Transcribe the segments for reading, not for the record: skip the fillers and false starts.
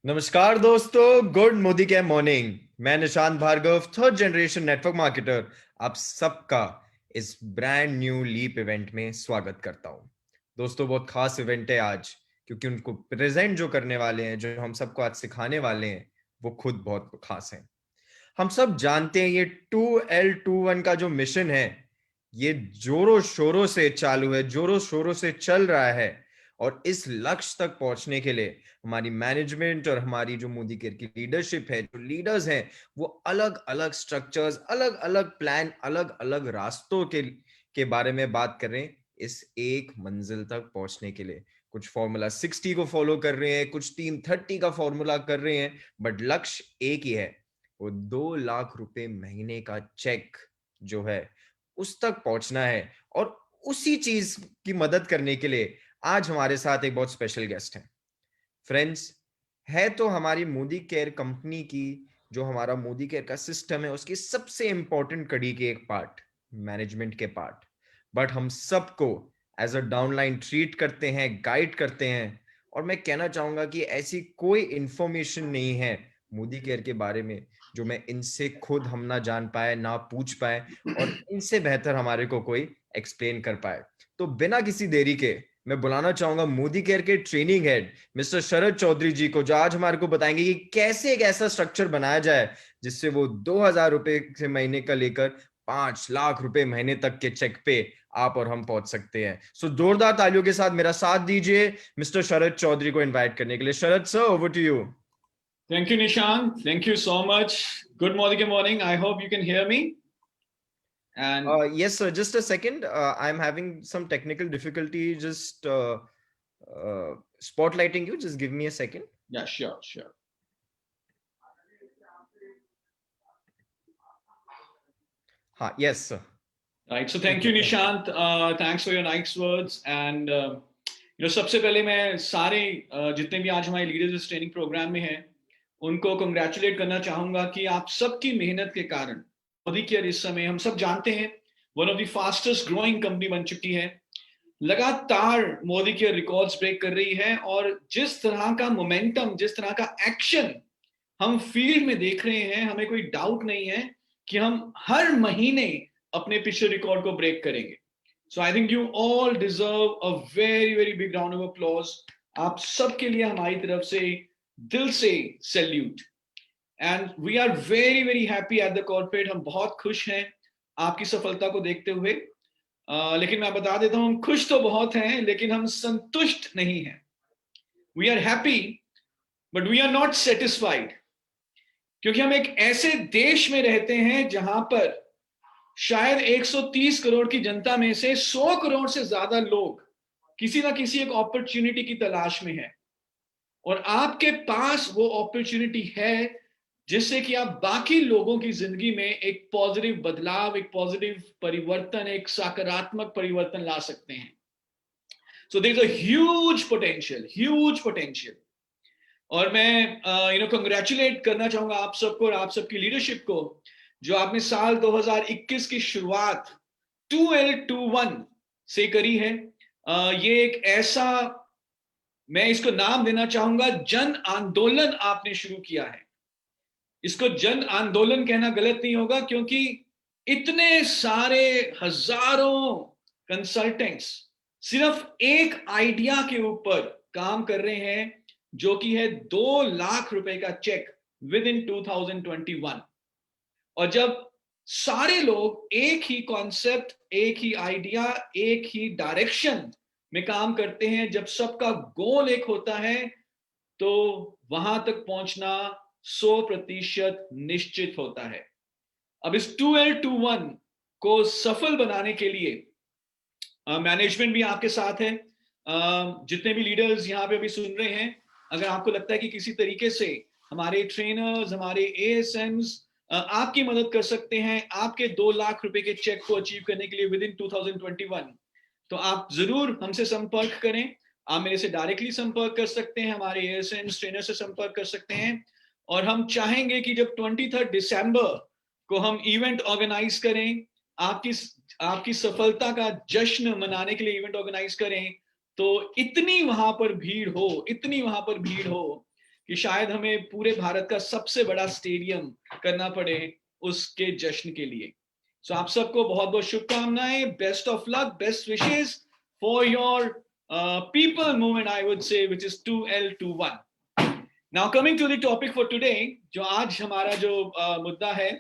नमस्कार दोस्तों, गुड मोदी के मॉर्निंग। मैं Nishant Bhargava, third generation network marketer, आप सबका इस ब्रांड न्यू लीप इवेंट में स्वागत करता हूं। दोस्तों, बहुत खास इवेंट है आज, क्योंकि उनको प्रेजेंट जो करने वाले हैं, जो हम सबको आज सिखाने वाले हैं, वो खुद बहुत खास हैं। हम सब जानते हैं ये 2L21 का जो मिशन है, ये जोरों शोरों से चालू है, जोरों शोरों से चल रहा है। और इस लक्ष्य तक पहुंचने के लिए हमारी मैनेजमेंट और हमारी जो मोदी केयर की लीडरशिप है, जो लीडर्स हैं, वो अलग अलग स्ट्रक्चर्स, अलग अलग प्लान, अलग अलग रास्तों के बारे में बात कर रहे हैं इस एक मंजिल तक पहुंचने के लिए। कुछ फॉर्मूला 60 को फॉलो कर रहे हैं, कुछ टीम 30 का फॉर्मूला कर रहे हैं, बट लक्ष्य एक ही है, वो 2 लाख रुपए महीने का चेक जो है उस तक पहुंचना है। और उसी चीज की मदद करने के लिए आज हमारे साथ एक बहुत स्पेशल गेस्ट है। फ्रेंड्स, है तो हमारी मोदी केयर कंपनी की, जो हमारा मोदी केयर का सिस्टम है, उसकी सबसे इंपॉर्टेंट कड़ी के एक पार्ट, मैनेजमेंट के पार्ट। बट हम सबको एज अ डाउनलाइन ट्रीट करते हैं, गाइड करते हैं। और मैं कहना चाहूंगा कि ऐसी कोई इंफॉर्मेशन नहीं है मोदी केयर के बारे में जो मैं इनसे खुद हम ना जान पाए, ना पूछ पाए, और इनसे बेहतर हमारे को कोई एक्सप्लेन कर पाए। तो बिना किसी देरी के मैं बुलाना चाहूंगा मोदी केयर के ट्रेनिंग हेड मिस्टर शरद चौधरी जी को, जो आज हमारे को बताएंगे कि कैसे एक ऐसा स्ट्रक्चर बनाया जाए जिससे वो 2,000 रुपए से महीने का लेकर 5 लाख रुपए महीने तक के चेक पे आप और हम पहुंच सकते हैं। सो जोरदार तालियों के साथ मेरा साथ दीजिए मिस्टर शरद चौधरी को इनवाइट करने के लिए। Sharad sir, over to you. Thank you, Nishant. Thank you so much. Good morning. I hope you can hear me. And Yes sir, just a second, I'm having some technical difficulty, just spotlighting you. Just give me a second. yeah, sure. Yes sir. Right. So thank you, Nishant. Thanks for your nice words. And सबसे पहले मैं सारे जितने भी आज हमारे leaders इस training programme में हैं, उनको कंग्रेचुलेट करना चाहूंगा कि आप सबकी मेहनत के कारण मोदी केयर इस समय हम सब जानते हैं one of the fastest growing company बन चुकी है। लगातार मोदी केयर रिकॉर्ड्स ब्रेक कर रही है, और जिस तरह का मोमेंटम, जिस तरह का एक्शन हम फील्ड में देख रहे हैं, हमें कोई डाउट नहीं है कि हम हर महीने अपने पिछले रिकॉर्ड को ब्रेक करेंगे। So I think you all deserve a very very big round of applause. आप सबके लिए हमारी तरफ से दिल से salute. And we are very very happy at the corporate. हम बहुत खुश हैं आपकी सफलता को देखते हुए। लेकिन मैं बता देता हूं, हम खुश तो बहुत हैं, लेकिन हम संतुष्ट नहीं हैं। We are happy but we are not satisfied, क्योंकि हम एक ऐसे देश में रहते हैं जहां पर शायद 130 करोड़ की जनता में से 100 करोड़ से ज्यादा लोग किसी ना किसी एक अपॉर्चुनिटी की तलाश में है। और आपके पास वो अपॉर्चुनिटी है जिससे कि आप बाकी लोगों की जिंदगी में एक पॉजिटिव बदलाव, एक पॉजिटिव परिवर्तन, एक सकारात्मक परिवर्तन ला सकते हैं। So there is a huge potential. और मैं कंग्रेचुलेट करना चाहूंगा आप सबको और आप सबकी लीडरशिप को, जो आपने साल 2021 की शुरुआत 2L21 से करी है। ये एक ऐसा, मैं इसको नाम देना चाहूंगा, जन आंदोलन आपने शुरू किया है। इसको जन आंदोलन कहना गलत नहीं होगा, क्योंकि इतने सारे हजारों कंसल्टेंट्स सिर्फ एक आइडिया के ऊपर काम कर रहे हैं, जो कि है 2 लाख रुपए का चेक विद इन 2021। और जब सारे लोग एक ही कॉन्सेप्ट, एक ही आइडिया, एक ही डायरेक्शन में काम करते हैं, जब सबका गोल एक होता है, तो वहां तक पहुंचना 100% निश्चित होता है। अब इस 2L21 को सफल बनाने के लिए मैनेजमेंट भी आपके साथ है। जितने भी लीडर्स यहाँ पे अभी सुन रहे हैं, अगर आपको लगता है कि किसी तरीके से हमारे ट्रेनर्स, हमारे ASMs आपकी मदद कर सकते हैं आपके 2 लाख रुपए के चेक को अचीव करने के लिए विद इन 2021, तो आप जरूर हमसे संपर्क करें। आप मेरे से डायरेक्टली संपर्क कर सकते हैं, हमारे ASMs ट्रेनर से संपर्क कर सकते हैं। और हम चाहेंगे कि जब 23 दिसंबर को हम इवेंट ऑर्गेनाइज करें, आपकी सफलता का जश्न मनाने के लिए इवेंट ऑर्गेनाइज करें, तो इतनी वहां पर भीड़ हो कि शायद हमें पूरे भारत का सबसे बड़ा स्टेडियम करना पड़े उसके जश्न के लिए। सो आप सबको बहुत बहुत शुभकामनाएं, best of luck, best wishes for your people movement, I would say, which is 2L21। Now coming to the topic for today, जो आज हमारा जो मुद्दा है,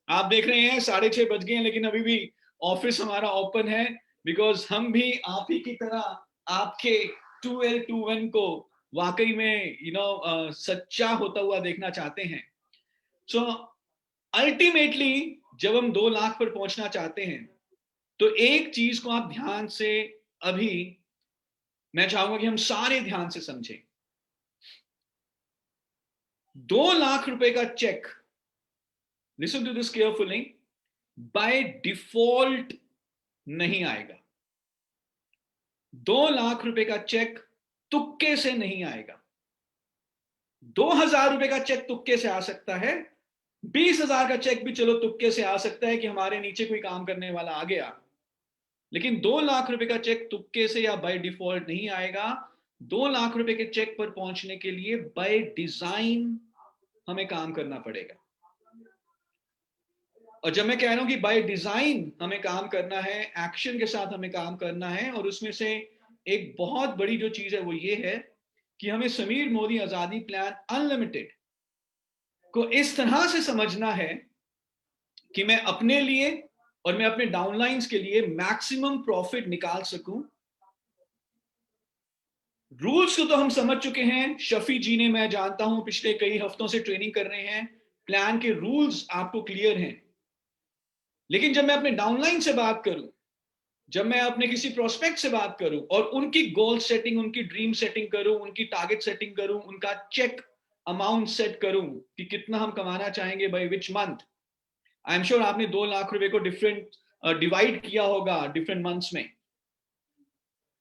आप देख रहे हैं 6:30 बज गए हैं, लेकिन अभी भी ऑफिस हमारा ओपन है, बिकॉज हम भी आप ही की तरह आपके 2L21 को वाकई में सच्चा होता हुआ देखना चाहते हैं। सो अल्टीमेटली जब हम 2 लाख पर पहुंचना चाहते हैं, तो एक चीज को आप ध्यान से, अभी मैं चाहूंगा कि हम सारे ध्यान से समझें। 2 लाख रुपए का cheque, listen to this carefully, by default नहीं आएगा। 2 लाख रुपए का चेक तुक्के से नहीं आएगा। 2,000 रुपए का चेक तुक्के से आ सकता है, 20,000 का चेक भी चलो तुक्के से आ सकता है कि हमारे नीचे कोई काम करने वाला आ गया, लेकिन 2 लाख रुपए का चेक तुक्के से या बाय डिफॉल्ट नहीं आएगा। 2 लाख रुपए के चेक पर पहुंचने के लिए बाय डिजाइन हमें काम करना पड़ेगा। और जब मैं कह रहा हूं कि बाय डिजाइन हमें काम करना है, एक्शन के साथ हमें काम करना है, और उसमें से एक बहुत बड़ी जो चीज है वो ये है कि हमें समीर मोदी आजादी प्लान अनलिमिटेड को इस तरह से समझना है कि मैं अपने लिए और मैं अपने डाउनलाइंस के लिए मैक्सिमम प्रॉफिट निकाल सकूं। रूल्स को तो हम समझ चुके हैं, शफी जी ने, मैं जानता हूं, पिछले कई हफ्तों से ट्रेनिंग कर रहे हैं, प्लान के रूल्स आपको क्लियर हैं। लेकिन जब मैं अपने डाउनलाइन से बात करूं, जब मैं अपने किसी प्रोस्पेक्ट से बात करूं और उनकी गोल सेटिंग, उनकी ड्रीम सेटिंग करूं, उनकी टारगेट सेटिंग करूं, उनका चेक अमाउंट सेट करूं कि कितना हम कमाना चाहेंगे by which month, I am sure आपने 2 लाख रुपए को डिफरेंट डिवाइड किया होगा डिफरेंट मंथ्स में।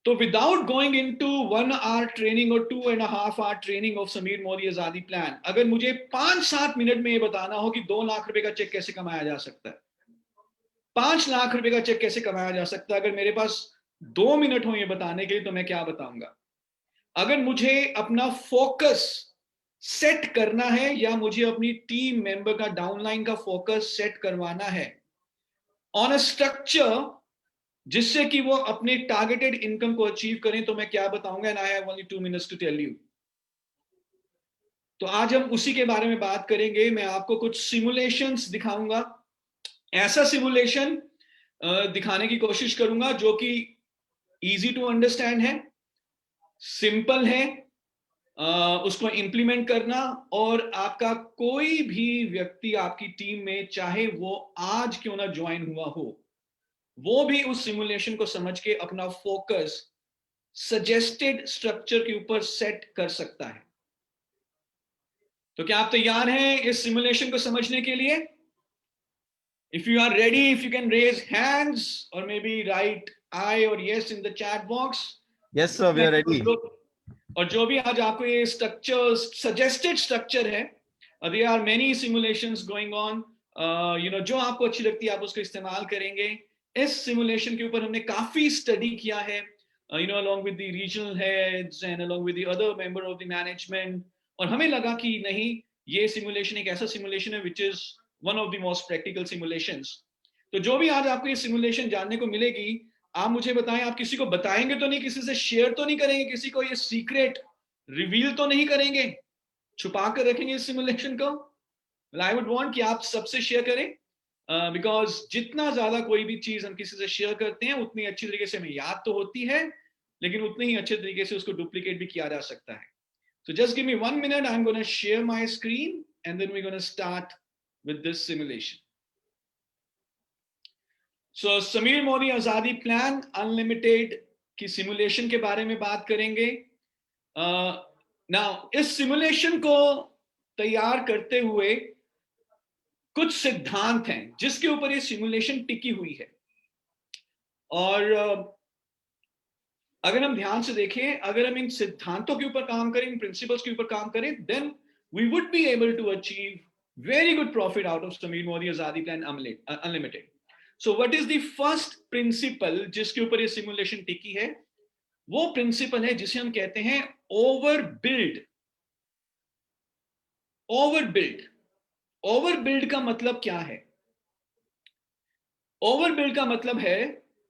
तो without going into 1 hour training और 2.5 hour training of Sameer Modi Azadi plan, अगर मुझे 5-7 मिनट में ये बताना हो कि 2 लाख रुपए का चेक कैसे कमाया जा सकता है, 5 लाख रुपए का चेक कैसे कमाया जा सकता है, अगर मेरे पास 2 मिनट हो ये बताने के लिए, तो मैं क्या बताऊंगा। अगर मुझे अपना फोकस सेट करना है या मुझे अपनी टीम मेंबर का, डाउनलाइन का फोकस सेट करवाना है ऑन अ स्ट्रक्चर जिससे कि वो अपने टारगेटेड इनकम को अचीव करें, तो मैं क्या बताऊंगा, and I have only 2 minutes to tell you. तो आज हम उसी के बारे में बात करेंगे। मैं आपको कुछ सिमुलेशंस दिखाऊंगा, ऐसा सिमुलेशन दिखाने की कोशिश करूंगा जो कि इजी टू अंडरस्टैंड है, सिंपल है उसको इंप्लीमेंट करना, और आपका कोई भी व्यक्ति आपकी टीम में, चाहे वो आज क्यों ना ज्वाइन हुआ हो, वो भी उस सिमुलेशन को समझ के अपना फोकस सजेस्टेड स्ट्रक्चर के ऊपर सेट कर सकता है। तो क्या आप तैयार हैं इस सिमुलेशन को समझने के लिए? If you are ready, if you can raise hands or maybe write I or yes in the chat box. Yes sir, we are ready. और जो भी आज आपको ये स्ट्रक्चर, सजेस्टेड स्ट्रक्चर है, there are many simulations going on, जो आपको अच्छी लगती है आप उसको इस्तेमाल करेंगे। इस सिमुलेशन के ऊपर हमने काफी स्टडी किया है, along with the regional heads and along with the other member of the management, और हमें लगा कि नहीं, ये सिमुलेशन एक ऐसा सिमुलेशन है which is one of the most practical simulations। तो जो भी आज आपको ये सिमुलेशन जानने को मिलेगी, आप मुझे बताएं, आप किसी को बताएंगे तो नहीं, किसी से शेयर तो नहीं करेंगे, किसी को ये सीक्रेट रिवील तो नहीं करेंगे, छुपा कर रखेंगे इस सिमुलेशन को? आई वुड वांट कि आप सबसे शेयर करें, बिकॉज जितना ज्यादा कोई भी चीज हम किसी से शेयर करते हैं, उतनी अच्छी तरीके से हमें याद तो होती है, लेकिन उतनी ही अच्छे तरीके से उसको डुप्लीकेट भी किया जा सकता है। So just give me 1 minute, I'm going to share my screen and then we're going to start with this simulation. So Sameer Modi Azadi plan unlimited की सिमुलेशन के बारे में बात करेंगे। नाउ इस सिमुलेशन को तैयार करते हुए कुछ सिद्धांत हैं जिसके ऊपर ये सिमुलेशन टिकी हुई है, और अगर हम ध्यान से देखें, अगर हम इन सिद्धांतों के ऊपर काम करें, इन प्रिंसिपल्स के ऊपर काम करें, then we would be able to achieve very good profit out of Sameer Modi Azadi Plan Unlimited. So what is the first principle जिसके ऊपर ये सिमुलेशन टिकी है? वो प्रिंसिपल है जिसे हम कहते हैं ओवर बिल्ड ओवरबिल्ड। ओवरबिल्ड का मतलब क्या है? ओवरबिल्ड का मतलब है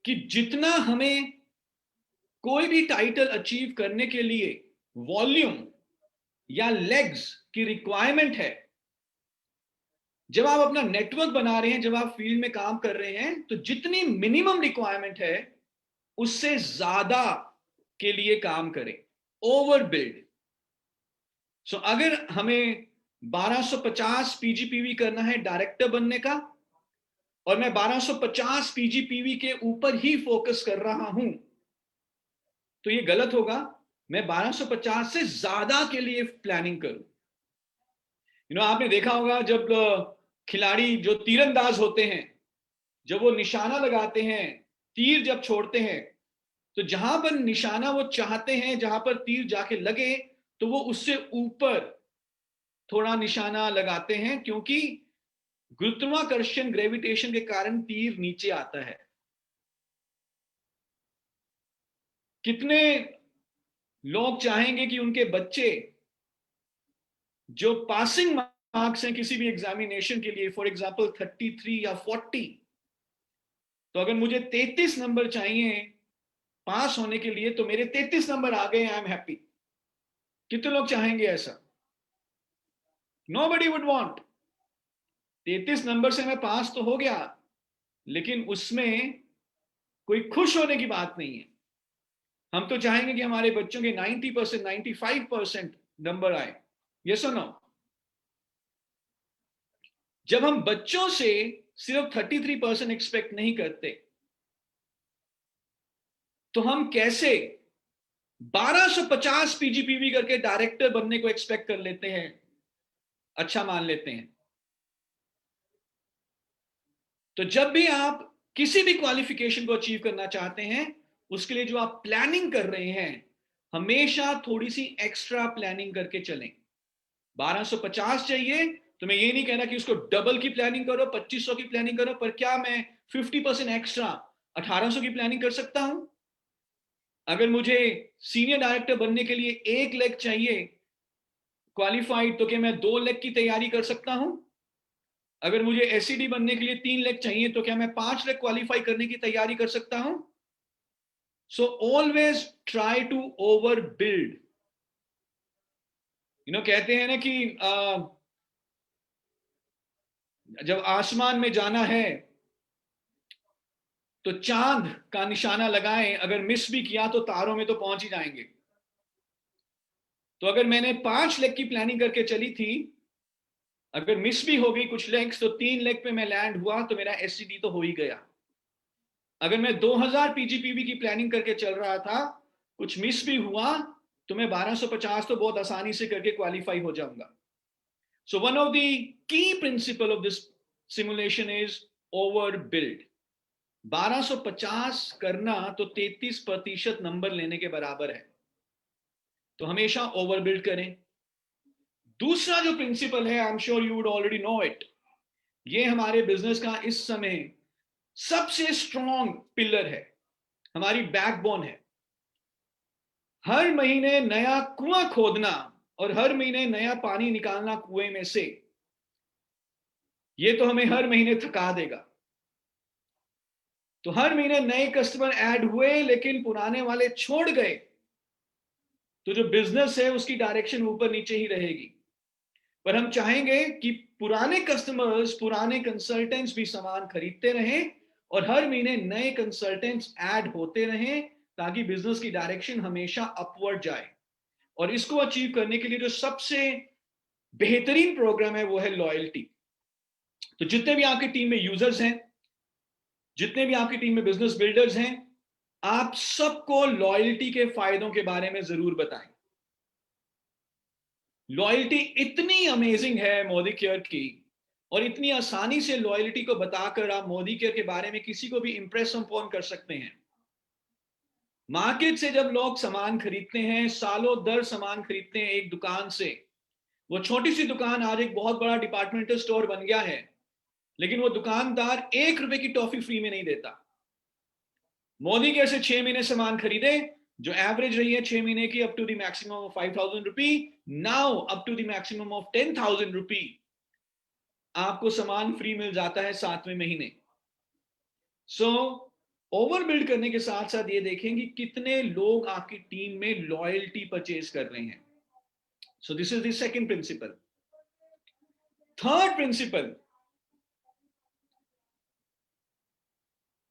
कि जितना हमें कोई भी टाइटल अचीव करने के लिए वॉल्यूम या लेग्स की रिक्वायरमेंट है, जब आप अपना नेटवर्क बना रहे हैं, जब आप फील्ड में काम कर रहे हैं, तो जितनी मिनिमम रिक्वायरमेंट है उससे ज्यादा के लिए काम करें। ओवरबिल्ड। सो अगर हमें 1250 पीजीपीवी करना है डायरेक्टर बनने का, और मैं 1250 पीजीपीवी के ऊपर ही फोकस कर रहा हूं, तो ये गलत होगा। मैं 1250 से ज्यादा के लिए प्लानिंग करूं। आपने देखा होगा जब खिलाड़ी जो तीरंदाज होते हैं, जब वो निशाना लगाते हैं, तीर जब छोड़ते हैं, तो जहां पर निशाना वो चाहते हैं, जहां पर तीर जाके लगे, तो वो उससे ऊपर थोड़ा निशाना लगाते हैं, क्योंकि गुरुत्वाकर्षण, ग्रेविटेशन के कारण तीर नीचे आता है। कितने लोग चाहेंगे कि उनके बच्चे जो पासिंग मार्क्स हैं किसी भी एग्जामिनेशन के लिए, फॉर एग्जांपल 33 या 40, तो अगर मुझे 33 नंबर चाहिए पास होने के लिए, तो मेरे 33 नंबर आ गए, आई एम हैप्पी। कितने लोग चाहेंगे ऐसा? Nobody would want. 33 नंबर से मैं पास तो हो गया, लेकिन उसमें कोई खुश होने की बात नहीं है। हम तो चाहेंगे कि हमारे बच्चों के 90%, 95% नंबर आए। यस और नो? जब हम बच्चों से सिर्फ 33% एक्सपेक्ट नहीं करते, तो हम कैसे 1250 पीजीपीवी करके डायरेक्टर बनने को एक्सपेक्ट कर लेते हैं, अच्छा मान लेते हैं? तो जब भी आप किसी भी क्वालिफिकेशन को अचीव करना चाहते हैं, उसके लिए जो आप प्लानिंग कर रहे हैं, हमेशा थोड़ी सी एक्स्ट्रा प्लानिंग करके चलें। 1250 चाहिए, तो मैं ये नहीं कह रहा कि उसको डबल की प्लानिंग करो, 2500 की प्लानिंग करो, पर क्या मैं 50% एक्स्ट्रा 1800 की प्लानिंग कर सकता हूं? अगर मुझे सीनियर डायरेक्टर बनने के लिए 1 लेग चाहिए क्वालिफाइड, तो क्या मैं 2 लेग की तैयारी कर सकता हूं? अगर मुझे एसईडी बनने के लिए 3 लेग चाहिए, तो क्या मैं 5 लेग क्वालिफाई करने की तैयारी कर सकता हूं? So always try to over build. कहते हैं ना कि जब आसमान में जाना है तो चांद का निशाना लगाएं, अगर मिस भी किया तो तारों में तो पहुंच ही जाएंगे। तो अगर मैंने 5 लेग की प्लानिंग करके चली थी, अगर मिस भी हो गई कुछ लेग्स, तो 3 लेग पे मैं लैंड हुआ, तो मेरा एससीडी तो हो ही गया। अगर मैं 2000 पीजीपीवी की प्लानिंग करके चल रहा था, कुछ मिस भी हुआ, तो मैं 1250 तो बहुत आसानी से करके क्वालिफाई हो जाऊंगा। So one of the key principle of this simulation is over build. 1250 करना तो 33% नंबर लेने के बराबर है, तो हमेशा ओवर बिल्ड करें। दूसरा जो प्रिंसिपल है, I am sure you would already know it, ये हमारे बिजनेस का इस समय सबसे स्ट्रॉन्ग पिलर है, हमारी बैकबोन है। हर महीने नया कुआं खोदना और हर महीने नया पानी निकालना कुएं में से, ये तो हमें हर महीने थका देगा। तो हर महीने नए कस्टमर ऐड हुए लेकिन पुराने वाले छोड़ गए, तो जो बिजनेस है उसकी डायरेक्शन ऊपर नीचे ही रहेगी। पर हम चाहेंगे कि पुराने कस्टमर्स, पुराने कंसल्टेंट्स भी सामान खरीदते रहें और हर महीने नए कंसल्टेंट्स ऐड होते रहें, ताकि बिजनेस की डायरेक्शन हमेशा अपवर्ड जाए। और इसको अचीव करने के लिए जो सबसे बेहतरीन प्रोग्राम है वो है लॉयल्टी। तो जितने भी आपकी टीम में यूजर्स हैं, जितने भी आपकी टीम में बिजनेस बिल्डर्स हैं, आप सबको लॉयल्टी के फायदों के बारे में जरूर बताएं। लॉयल्टी इतनी अमेजिंग है मोदी केयर की, और इतनी आसानी से लॉयल्टी को बताकर आप मोदी केयर के बारे में किसी को भी इंप्रेस अपॉन कर सकते हैं। मार्केट से जब लोग सामान खरीदते हैं, सालों दर सामान खरीदते हैं एक दुकान से, वो छोटी सी दुकान आज एक बहुत बड़ा डिपार्टमेंटल स्टोर बन गया है, लेकिन वो दुकानदार 1 रुपए की टॉफी फ्री में नहीं देता। मोदी केयर से 6 महीने सामान खरीदे, जो एवरेज रही है 6 महीने की up to the maximum of 5,000 rupee, now up to the maximum of 10,000 rupee आपको सामान फ्री मिल जाता है 7वें महीने। सो ओवर बिल्ड करने के साथ साथ ये देखें कि कितने लोग आपकी टीम में लॉयल्टी परचेज कर रहे हैं। So this is the second principle. Third principle,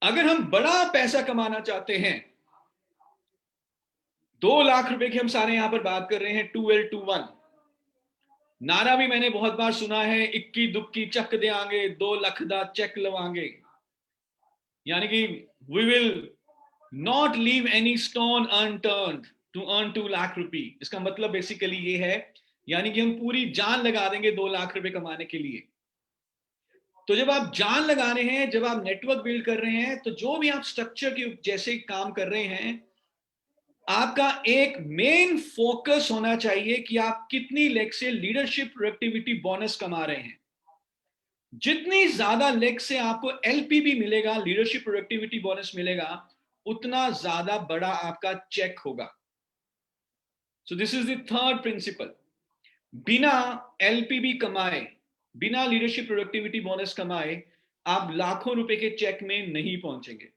अगर हम बड़ा पैसा कमाना चाहते हैं, 2 लाख रुपए की हम सारे यहां पर बात कर रहे हैं, 2L21 नारा भी मैंने बहुत बार सुना है, इक्की दुक्की चक देंगे 2 लाख दा चेक लवांगे, यानी कि we will not leave any stone unturned to earn 2 lakh rupee. इसका मतलब बेसिकली ये है, यानी कि हम पूरी जान लगा देंगे 2 लाख रुपए कमाने के लिए। तो जब आप जान लगा रहे हैं, जब आप नेटवर्क बिल्ड कर रहे हैं, तो जो भी आप स्ट्रक्चर के जैसे काम कर रहे हैं, आपका एक मेन फोकस होना चाहिए कि आप कितनी लेग से लीडरशिप प्रोडक्टिविटी बोनस कमा रहे हैं। जितनी ज्यादा लेग से आपको एलपीबी मिलेगा, लीडरशिप प्रोडक्टिविटी बोनस मिलेगा, उतना ज्यादा बड़ा आपका चेक होगा। सो this is the third principal. बिना एलपीबी कमाए, बिना लीडरशिप प्रोडक्टिविटी बोनस कमाए, आप लाखों रुपए के चेक में नहीं पहुंचेंगे।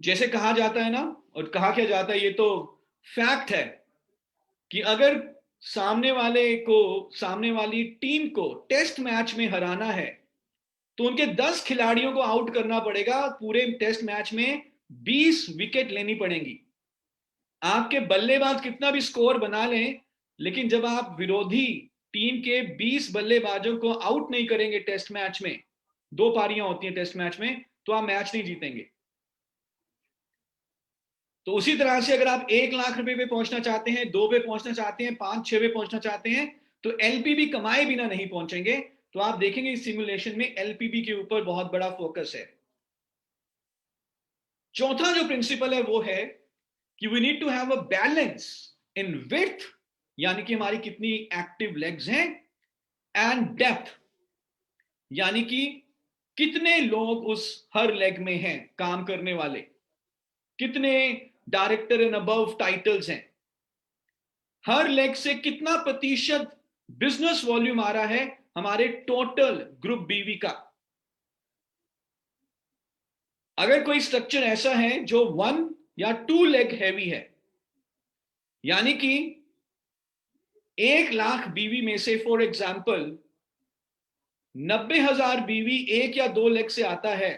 जैसे कहा जाता है ना, और कहा क्या जाता है, ये तो फैक्ट है कि अगर सामने वाली टीम को टेस्ट मैच में हराना है, तो उनके 10 खिलाड़ियों को आउट करना पड़ेगा। पूरे टेस्ट मैच में 20 विकेट लेनी पड़ेंगी। आपके बल्लेबाज कितना भी स्कोर बना लें, लेकिन जब आप विरोधी टीम के 20 बल्लेबाजों को आउट नहीं करेंगे टेस्ट मैच में, 2 पारियां होती हैं टेस्ट मैच में, तो आप मैच नहीं जीतेंगे। तो उसी तरह से अगर आप 1 लाख रुपए पे पहुंचना चाहते हैं, 2 पे पहुंचना चाहते हैं, 5-6 पे पहुंचना चाहते हैं, तो एलपीबी कमाए बिना नहीं पहुंचेंगे। तो आप देखेंगे इस सिमुलेशन में एलपीबी के ऊपर बहुत बड़ा फोकस है। चौथा जो प्रिंसिपल है वो है कि we need to have a balance in width, यानी कि हमारी कितनी एक्टिव लेग्स हैं, एंड डेप्थ, यानी कि कितने लोग उस हर लेग में हैं काम करने वाले, कितने डायरेक्टर एंड अबव टाइटल्स हैं, हर लेग से कितना प्रतिशत बिजनेस वॉल्यूम आ रहा है हमारे टोटल ग्रुप बीवी का। अगर कोई स्ट्रक्चर ऐसा है जो 1 या 2 लेग हैवी है, यानी कि 1 लाख बीवी में से फॉर एग्जाम्पल 90,000 बीवी 1 या 2 लेग से आता है,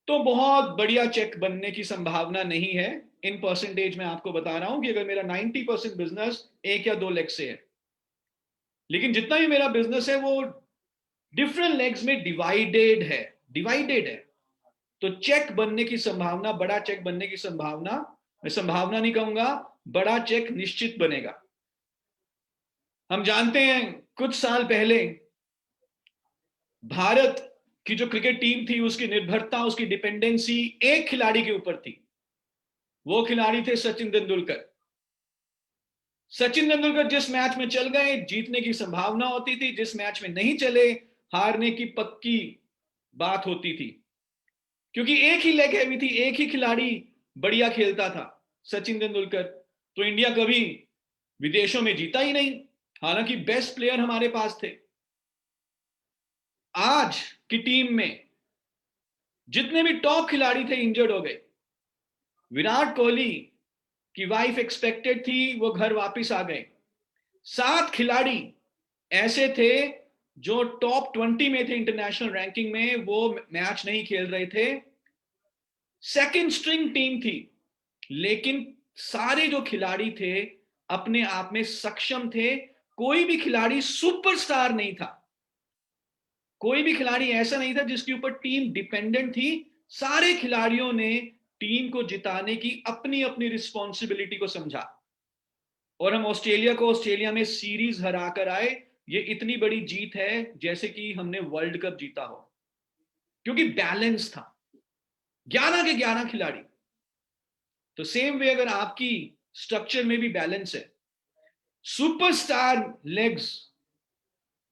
तो बहुत बढ़िया चेक बनने की संभावना नहीं है। इन परसेंटेज में आपको बता रहा हूं कि अगर मेरा 90% बिजनेस 1 या 2 लेग से है, लेकिन जितना भी मेरा बिजनेस है वो डिफरेंट लेग्स में डिवाइडेड है, तो चेक बनने की संभावना, बड़ा चेक बनने की संभावना, मैं संभावना नहीं कहूंगा, बड़ा चेक निश्चित बनेगा। हम जानते हैं कुछ साल पहले भारत की जो क्रिकेट टीम थी, उसकी निर्भरता, उसकी डिपेंडेंसी एक खिलाड़ी के ऊपर थी। वो खिलाड़ी थे सचिन तेंदुलकर। सचिन तेंदुलकर जिस मैच में चल गए, जीतने की संभावना होती थी, जिस मैच में नहीं चले, हारने की पक्की बात होती थी, क्योंकि एक ही लेग हैवी थी, एक ही खिलाड़ी बढ़िया खेलता था, सचिन तेंदुलकर। तो इंडिया कभी विदेशों में जीता ही नहीं, हालांकि बेस्ट प्लेयर हमारे पास थे। आज की टीम में जितने भी टॉप खिलाड़ी थे इंजर्ड हो गए। विराट कोहली की वाइफ एक्सपेक्टेड थी, वो घर वापस आ गए। 7 खिलाड़ी ऐसे थे जो टॉप 20 में थे इंटरनेशनल रैंकिंग में, वो मैच नहीं खेल रहे थे। सेकंड स्ट्रिंग टीम थी, लेकिन सारे जो खिलाड़ी थे अपने आप में सक्षम थे। कोई भी खिलाड़ी सुपरस्टार नहीं था, कोई भी खिलाड़ी ऐसा नहीं था जिसके ऊपर टीम डिपेंडेंट थी। सारे खिलाड़ियों ने टीम को जिताने की अपनी अपनी रिस्पॉन्सिबिलिटी को समझा, और हम ऑस्ट्रेलिया में सीरीज हरा कर आए। ये इतनी बड़ी जीत है जैसे कि हमने वर्ल्ड कप जीता हो, क्योंकि बैलेंस था, 11 के 11 खिलाड़ी। तो सेम वे अगर आपकी स्ट्रक्चर में भी बैलेंस है, सुपरस्टार लेग्स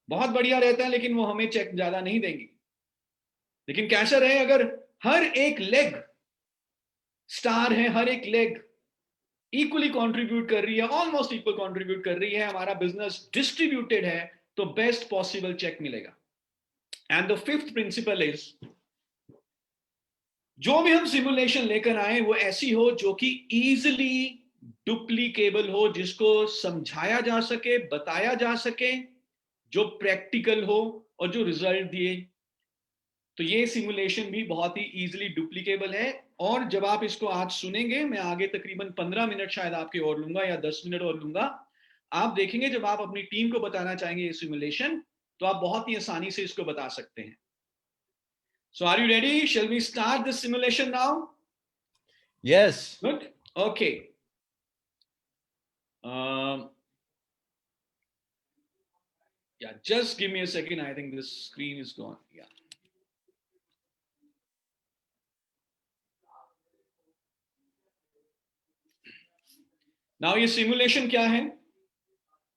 बहुत बढ़िया रहता है, लेकिन वो हमें चेक ज्यादा नहीं देंगी। लेकिन कैसा रहे अगर हर एक लेग स्टार है, हर एक लेग इक्वली कंट्रीब्यूट कर रही है, ऑलमोस्ट इक्वल कंट्रीब्यूट कर रही है, हमारा बिजनेस डिस्ट्रीब्यूटेड है, तो बेस्ट पॉसिबल चेक मिलेगा। And the fifth principle is, जो भी हम सिमुलेशन लेकर आए वो ऐसी हो जो कि इजिली डुप्लीकेबल हो, जिसको समझाया जा सके, बताया जा सके, जो प्रैक्टिकल हो और जो रिजल्ट दिए। तो ये सिमुलेशन भी बहुत ही इजीली डुप्लीकेबल है। और जब आप इसको आज सुनेंगे, मैं आगे तकरीबन 15 मिनट शायद आपके और लूंगा या 10 मिनट और लूंगा, आप देखेंगे जब आप अपनी टीम को बताना चाहेंगे ये सिमुलेशन, तो आप बहुत ही आसानी से इसको बता सकते हैं। So are you ready? Shall we start this simulation now? Yes. Good. Okay. Yeah, just give me a second. I think this screen is gone. Yeah. Now ये सिमुलेशन क्या है?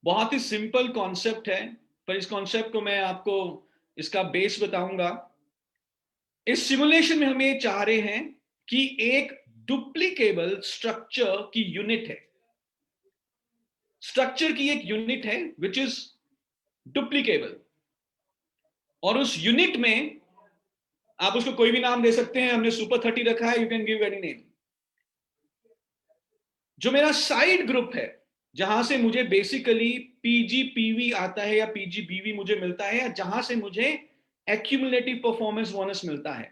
बहुत ही सिंपल कॉन्सेप्ट है, पर इस कॉन्सेप्ट को मैं आपको इसका बेस बताऊंगा। इस सिमुलेशन में हम ये चाह रहे हैं कि एक डुप्लीकेबल स्ट्रक्चर की यूनिट है, स्ट्रक्चर की एक यूनिट है विच इज डुप्लीकेबल, और उस यूनिट में आप उसको कोई भी नाम दे सकते हैं। हमने सुपर 30 रखा है, you can give any name. जो मेरा साइड ग्रुप है, जहां से मुझे बेसिकली पीजीपीवी आता है या पीजीबीवी मुझे मिलता है, या जहां से मुझे एक्यूमुलेटिव परफॉर्मेंस बोनस मिलता है,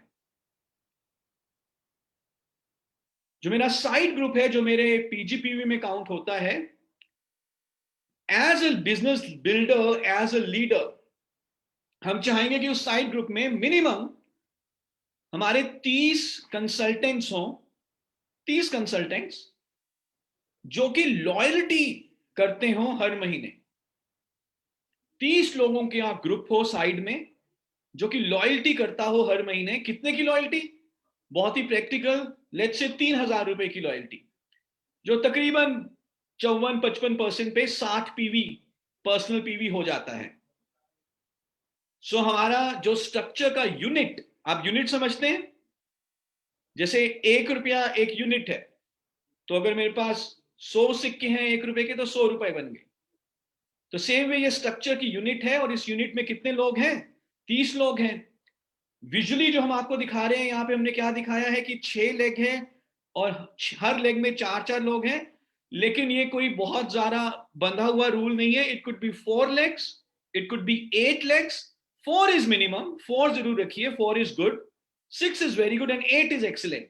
जो मेरा साइड ग्रुप है, जो मेरे पीजीपीवी में काउंट होता है, as a business builder, as a leader, हम चाहेंगे कि उस साइड ग्रुप में मिनिमम हमारे 30 कंसल्टेंट्स हों, 30 कंसल्टेंट्स जो कि लॉयल्टी करते हो हर महीने। 30 लोगों के यहां ग्रुप हो साइड में जो कि लॉयल्टी करता हो हर महीने। कितने की लॉयल्टी? बहुत ही प्रैक्टिकल, लेट्स से 3,000 रुपए की लॉयल्टी, जो तकरीबन 54-55% पे 60 पीवी पर्सनल पीवी हो जाता है। सो हमारा जो स्ट्रक्चर का यूनिट, आप यूनिट समझते हैं, जैसे 1 रुपया एक यूनिट है, तो अगर मेरे पास 100 सिक्के हैं 1 रुपए के, तो 100 रुपए बन गए। तो सेम वे ये स्ट्रक्चर की यूनिट है, और इस यूनिट में कितने लोग हैं? 30 लोग हैं। विजुअली जो हम आपको दिखा रहे हैं, यहां पे हमने क्या दिखाया है कि 6 लेग हैं और हर लेग में 4-4 लोग हैं, लेकिन ये कोई बहुत ज्यादा बंधा हुआ रूल नहीं है। It could be 4 legs, it could be 8 legs. 4 is minimum, 4 जरूर रखिए, 4 is good, 6 is very good and 8 is excellent.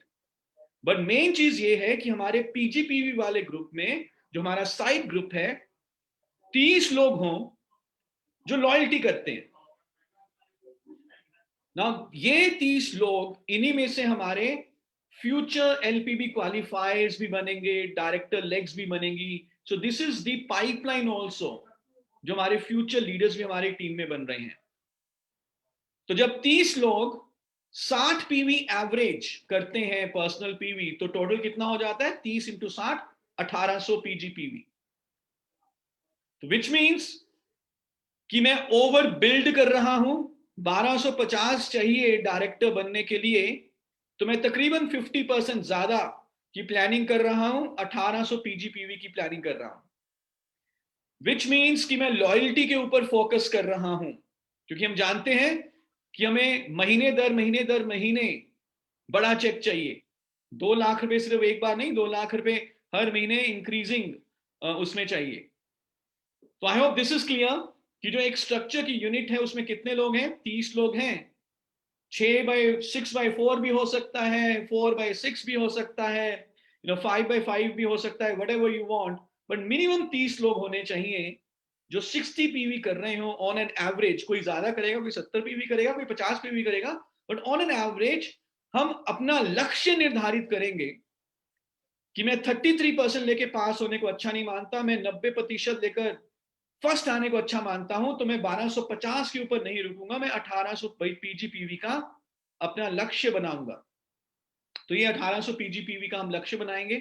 But main चीज ये है कि हमारे पीजीपीवी वाले ग्रुप में, जो हमारा साइड ग्रुप है, 30 लोग हों जो लॉयल्टी करते हैं ना। ये 30 लोग, इन्हीं में से हमारे फ्यूचर एलपीबी क्वालिफायर्स भी बनेंगे, डायरेक्टर लेग्स भी बनेंगी। सो this is the pipeline also, जो हमारे फ्यूचर लीडर्स भी हमारी टीम में बन रहे हैं। तो जब 30 लोग 60 पीवी एवरेज करते हैं पर्सनल पीवी, तो टोटल कितना हो जाता है? 30 इंटू 60, 1800 पीजी पीवी। तो विच मीन्स कि मैं ओवर बिल्ड कर रहा हूं। 1250 चाहिए डायरेक्टर बनने के लिए, तो मैं तकरीबन 50% ज्यादा की प्लानिंग कर रहा हूं, 1800 पीजीपीवी की प्लानिंग कर रहा हूं। विच मीन्स कि मैं लॉयल्टी के ऊपर फोकस कर रहा हूं, क्योंकि हम जानते हैं कि हमें महीने दर महीने बड़ा चेक चाहिए। 2 लाख रुपए सिर्फ एक बार नहीं, 2 लाख रुपए हर महीने इंक्रीजिंग उसमें चाहिए। तो आई होप दिस इज क्लियर कि जो एक स्ट्रक्चर की यूनिट है उसमें कितने लोग हैं? 30 लोग हैं। 6x6x4 भी हो सकता है, 4x6 भी हो सकता है, 5x5 भी हो सकता है, whatever you want, but minimum 30 लोग होने चाहिए जो 60 पीवी कर रहे हो ऑन एन एवरेज। कोई ज्यादा करेगा, कोई 70 पीवी करेगा, कोई 50 पीवी करेगा, बट ऑन एन एवरेज हम अपना लक्ष्य निर्धारित करेंगे कि मैं 33% लेके पास होने को अच्छा नहीं मानता, मैं 90% लेकर फर्स्ट आने को अच्छा मानता हूं, तो मैं 1250 के ऊपर नहीं रुकूंगा, मैं 1800 पीजीपीवी का अपना लक्ष्य बनाऊंगा। तो ये 1800 पीजीपीवी का हम लक्ष्य बनाएंगे।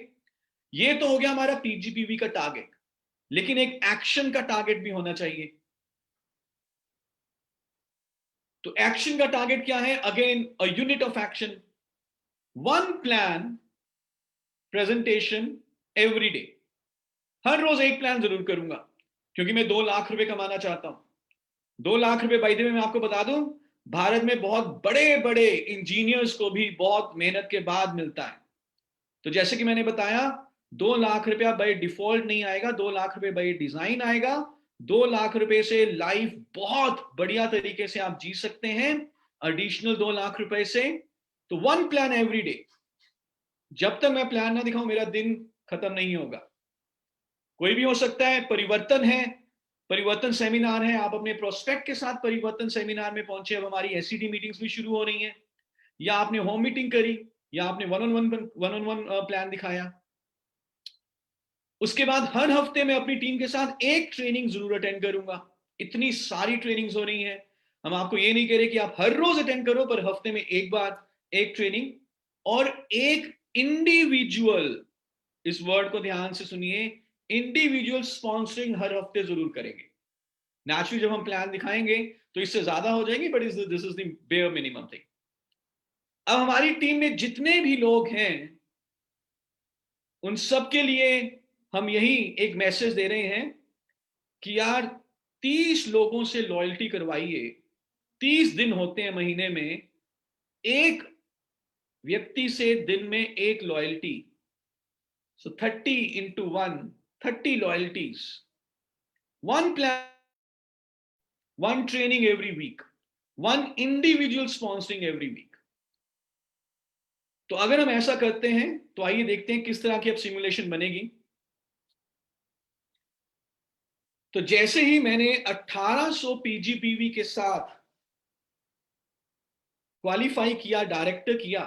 ये तो हो गया हमारा पीजीपीवी का टारगेट, लेकिन एक एक्शन का टारगेट भी होना चाहिए। तो एक्शन का टारगेट क्या है? Again a unit of action, one plan presentation every day. हर रोज एक प्लान जरूर करूंगा, क्योंकि मैं 2 लाख रुपए कमाना चाहता हूं। 2 लाख रुपए, बाय द वे मैं आपको बता दूं, भारत में बहुत बड़े बड़े इंजीनियर्स को भी बहुत मेहनत के बाद मिलता है। तो जैसे कि मैंने बताया, 2 लाख रुपया बाय डिफॉल्ट नहीं आएगा, 2 लाख रुपए बाय डिजाइन आएगा। 2 लाख रुपए से लाइफ बहुत बढ़िया तरीके से आप जी सकते हैं, एडिशनल 2 लाख रुपए से। तो वन प्लान एवरी डे। जब तक मैं प्लान ना दिखाऊं, मेरा दिन खत्म नहीं होगा। कोई भी हो सकता है, परिवर्तन है, परिवर्तन सेमिनार है, आप अपने प्रोस्पेक्ट के साथ परिवर्तन सेमिनार में पहुंचे। अब हमारी एससीडी मीटिंग्स भी शुरू हो रही हैं, या आपने होम मीटिंग करी, या आपने वन ऑन वन प्लान दिखाया। उसके बाद हर हफ्ते मैं अपनी टीम के साथ एक ट्रेनिंग जरूर अटेंड करूंगा। इतनी सारी ट्रेनिंग्स हो रही हैं, हम आपको ये नहीं कह रहे कि आप हर रोज अटेंड करो, पर हफ्ते में एक बार एक ट्रेनिंग। और एक इंडिविजुअल, इस वर्ड को ध्यान से सुनिए, इंडिविजुअल स्पॉन्सरिंग हर हफ्ते जरूर करेंगे। नेचुरली जब हम प्लान दिखाएंगे तो इससे ज्यादा हो जाएंगे, but this is the bare minimum thing. अब हमारी टीम में जितने भी लोग हैं, उन सब के लिए हम यही एक मैसेज दे रहे हैं कि यार 30 लोगों से लॉयल्टी करवाइए। 30 दिन होते हैं महीने में, एक व्यक्ति से दिन में एक loyalty. So 30 into 1, 30 loyalties, one plan, one training every week, one individual sponsoring every week. तो अगर हम ऐसा करते हैं तो आइए देखते हैं किस तरह की अब सिमुलेशन बनेगी। तो जैसे ही मैंने 1800 पीजीपीवी के साथ क्वालिफाई किया, डायरेक्टर किया,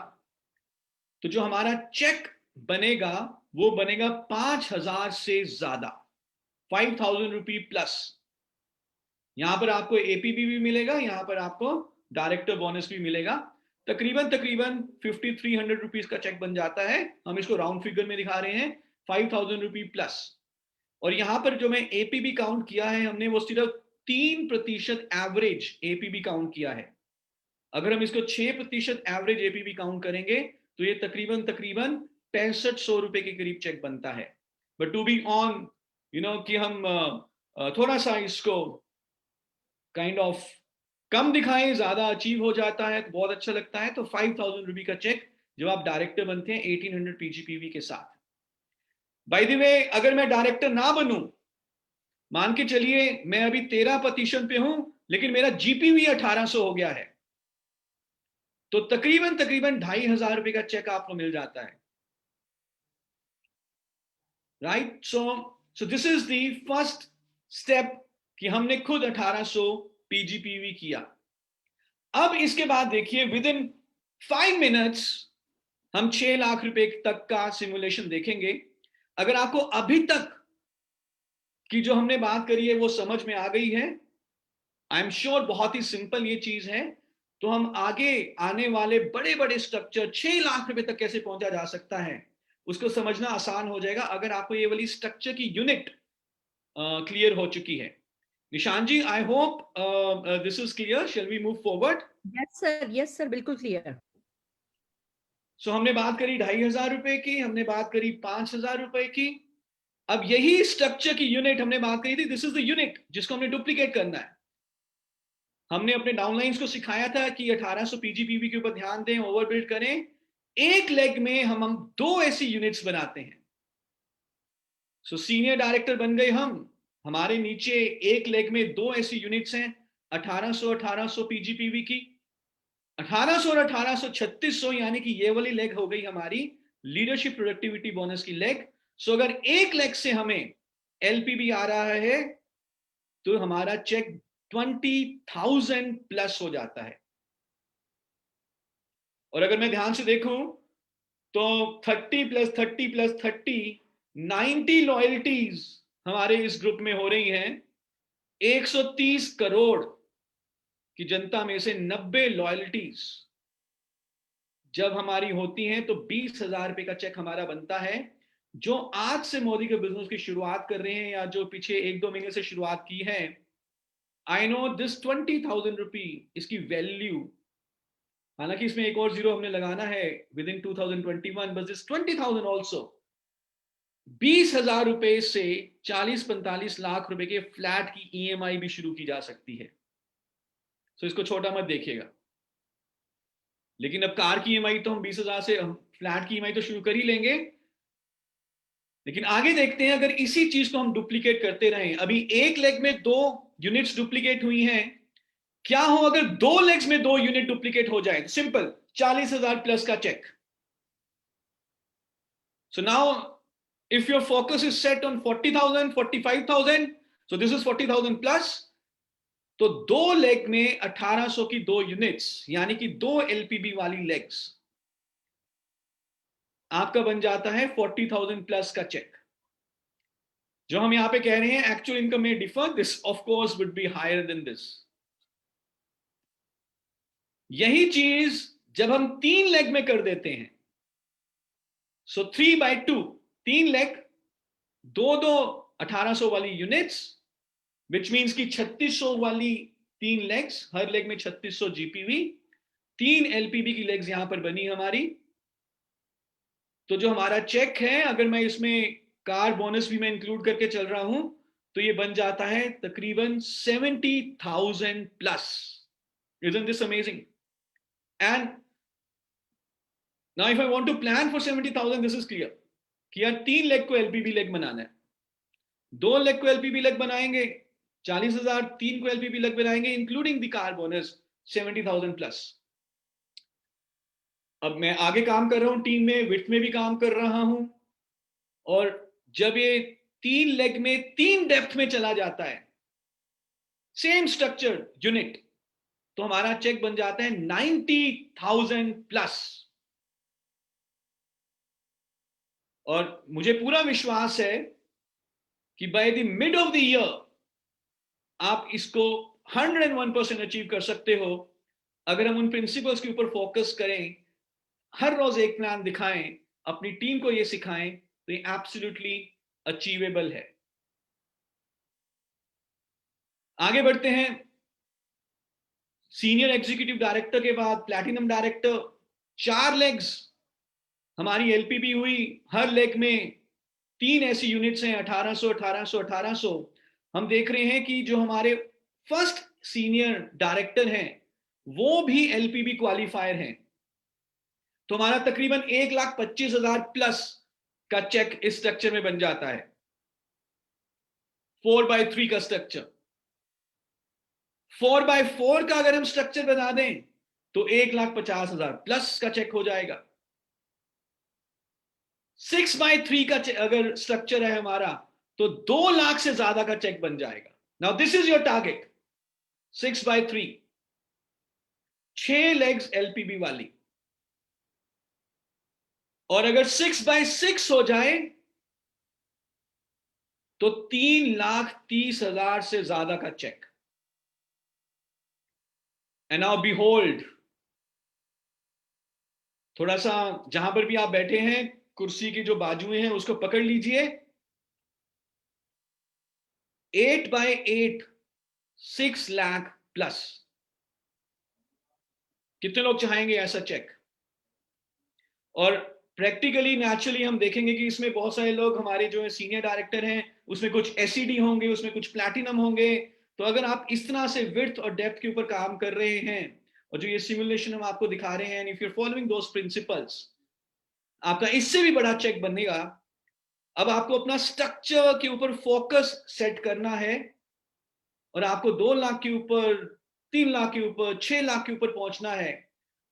तो जो हमारा चेक बनेगा वो बनेगा 5000 से ज्यादा, 5000 रुपी प्लस। यहां पर आपको एपीबी भी मिलेगा, यहां पर आपको डायरेक्टर बोनस भी मिलेगा। तकरीबन तकरीबन 5300 रुपीज का चेक बन जाता है। हम इसको राउंड फिगर में दिखा रहे हैं, 5000 रुपी प्लस। और यहां पर जो मैं एपीबी काउंट किया है, हमने वो सिर्फ 3% एवरेज एपीबी काउंट किया है। अगर हम इसको 6% एवरेज एपीबी काउंट करेंगे तो ये तकरीबन तकरीबन 6500 रुपए के करीब चेक बनता है। बट टू बी ऑन, कि हम थोड़ा सा इसको काइंड ऑफ कम दिखाएं, ज्यादा अचीव हो जाता है तो बहुत अच्छा लगता है। तो 5000 रुपी का चेक जब आप डायरेक्टर बनते हैं 1800 पीजीपीवी के साथ। बाय द वे, अगर मैं डायरेक्टर ना बनूं, मान के चलिए मैं अभी 13% पे हूं, लेकिन मेरा जीपीवी 1800 हो गया है, तो तकरीबन तकरीबन 2500 रुपए का चेक आपको मिल जाता है। Right, so this is the first step कि हमने खुद 1800 पीजीपीवी किया। अब इसके बाद देखिए, विद इन 5 मिनट्स हम 6 लाख रुपए तक का सिमुलेशन देखेंगे। अगर आपको अभी तक की जो हमने बात करी है वो समझ में आ गई है, आई एम श्योर बहुत ही सिंपल ये चीज है, तो हम आगे आने वाले बड़े बड़े स्ट्रक्चर, 6 लाख रुपए तक कैसे पहुंचा जा सकता है, उसको समझना आसान हो जाएगा अगर आपको ये वाली स्ट्रक्चर की यूनिट क्लियर हो चुकी है। Nishan ji, I hope this is clear. Shall we move forward? Yes sir, बिल्कुल क्लियर। सो हमने बात करी 2500 रुपए की, हमने बात करी 5000 रुपए की। अब यही स्ट्रक्चर की यूनिट हमने बात करी थी, दिस इज द यूनिट जिसको हमने डुप्लीकेट करना है। हमने अपने डाउनलाइंस को सिखाया था कि 1800 पीजीपीवी के ऊपर ध्यान दें, ओवरबिल्ड करें। एक लेग में हम 2 ऐसी यूनिट्स बनाते हैं। सो सीनियर डायरेक्टर बन गए हम, हमारे नीचे एक लेग में 2 ऐसी यूनिट्स हैं 1800 पीजीपीवी की। 1800 और 1800 3600, यानी कि ये वाली लेग हो गई हमारी लीडरशिप प्रोडक्टिविटी बोनस की लेग। सो अगर एक लेग से हमें एलपीबी आ रहा है तो हमारा चेक 20,000 प्लस हो जाता है। और अगर मैं ध्यान से देखूं तो 30 प्लस 30 प्लस 30, 90 लॉयल्टीज हमारे इस ग्रुप में हो रही हैं। 130 करोड़ की जनता में से 90 लॉयल्टीज जब हमारी होती हैं तो 20,000 रुपए का चेक हमारा बनता है। जो आज से मोदी के बिजनेस की शुरुआत कर रहे हैं या जो पीछे 1-2 महीने से शुरुआत की है, आई नो दिस 20,000 रुपी, इसकी वैल्यू हालांकि इसमें एक और जीरो हमने लगाना है विद इन 2021, बस दिस 20,000 ऑल्सो। 20,000 रुपए से 40-45 लाख रुपए के फ्लैट की ईएमआई भी शुरू की जा सकती है। तो इसको छोटा मत देखिएगा। लेकिन अब कार की ईएमआई तो हम 20,000 से, हम फ्लैट की ईएमआई तो शुरू कर ही लेंगे। लेकिन आगे देखते हैं, अगर इसी चीज को हम डुप्लीकेट करते रहें, अभी एक लेग में 2 यूनिट्स डुप्लीकेट हुई हैं, क्या हो अगर 2 लेग्स में 2 यूनिट डुप्लीकेट हो जाए? सिंपल, 40,000 प्लस का cheque. So now if your focus is set on 40,000, 45,000, so this is 40,000 plus, तो 2 लेग में 1800 की 2 यूनिट्स, यानी कि 2 एलपीबी वाली लेग्स, आपका बन जाता है 40,000 प्लस का चेक। जो हम यहां पे कह रहे हैं एक्चुअल इनकम में differ, this of course would be higher than this. यही चीज जब हम 3 लेग में कर देते हैं, सो 3/2, 3 लेग, 2 1800 वाली यूनिट्स, विच मीन्स की 3600 वाली 3 लेग्स, हर लेग में 3600 जीपीवी, 3 एलपीबी की लेग्स यहां पर बनी हमारी। तो जो हमारा चेक है, अगर मैं इसमें कार बोनस भी मैं इंक्लूड करके चल रहा हूं, तो ये बन जाता है तकरीबन 70,000 plus. Isn't this amazing? And now if I want to plan for 70,000, this is clear कि यार 3 लेग को एलपीबी लेग बनाना है, 2 लेग को एलपीबी लेग बनाएंगे 40,000, 3 को एलपीबी लेग बनाएंगे including the car bonus 70,000 plus. अब मैं आगे काम कर रहा हूं, टीम में विड्थ में भी काम कर रहा हूं, और जब ये 3 लेग में 3 डेप्थ में चला जाता है, सेम स्ट्रक्चर यूनिट, तो हमारा चेक बन जाता है 90,000 प्लस। और मुझे पूरा विश्वास है कि by the mid of the year आप इसको 101% अचीव कर सकते हो, अगर हम उन प्रिंसिपल्स के ऊपर फोकस करें, हर रोज एक प्लान दिखाएं, अपनी टीम को ये सिखाएं, तो ये एब्सोल्युटली अचीवेबल है। आगे बढ़ते हैं। सीनियर एग्जीक्यूटिव डायरेक्टर के बाद प्लैटिनम डायरेक्टर, 4 लेग्स हमारी एलपीबी हुई, हर लेग में 3 ऐसी यूनिट्स हैं, 1800 1800 1800। हम देख रहे हैं कि जो हमारे फर्स्ट सीनियर डायरेक्टर हैं वो भी एलपीबी क्वालिफायर हैं, तो हमारा तकरीबन 1,25,000 प्लस का चेक इस स्ट्रक्चर में बन जाता है। 4/3 का स्ट्रक्चर, 4/4 का अगर हम स्ट्रक्चर बना दें तो 1,50,000 प्लस का चेक हो जाएगा। 6/3 का अगर स्ट्रक्चर है हमारा, तो 2 लाख से ज्यादा का चेक बन जाएगा। Now this is your target, 6/3, 6 legs LPB वाली। और अगर 6/6 हो जाए तो 3,30,000 से ज्यादा का चेक। एंड नाउ बिहोल्ड, थोड़ा सा जहां पर भी आप बैठे हैं, कुर्सी की जो बाजुएं हैं उसको पकड़ लीजिए। 8/8, 6 लाख प्लस। कितने लोग चाहेंगे ऐसा चेक? और प्रैक्टिकली नेचुरली हम देखेंगे कि इसमें बहुत सारे लोग हमारे जो है सीनियर डायरेक्टर हैं, उसमें कुछ एसईडी होंगे, उसमें कुछ प्लैटिनम होंगे। तो अगर आप इस तरह से विड्थ और डेप्थ के ऊपर काम कर रहे हैं, और जो ये सिमुलेशन हम आपको दिखा रहे हैं, if you are following those principles, आपका इससे भी बड़ा चेक बनेगा। अब आपको अपना स्ट्रक्चर के ऊपर फोकस सेट करना है, और आपको 2 लाख के ऊपर, 3 लाख के ऊपर, 6 लाख के ऊपर पहुंचना है।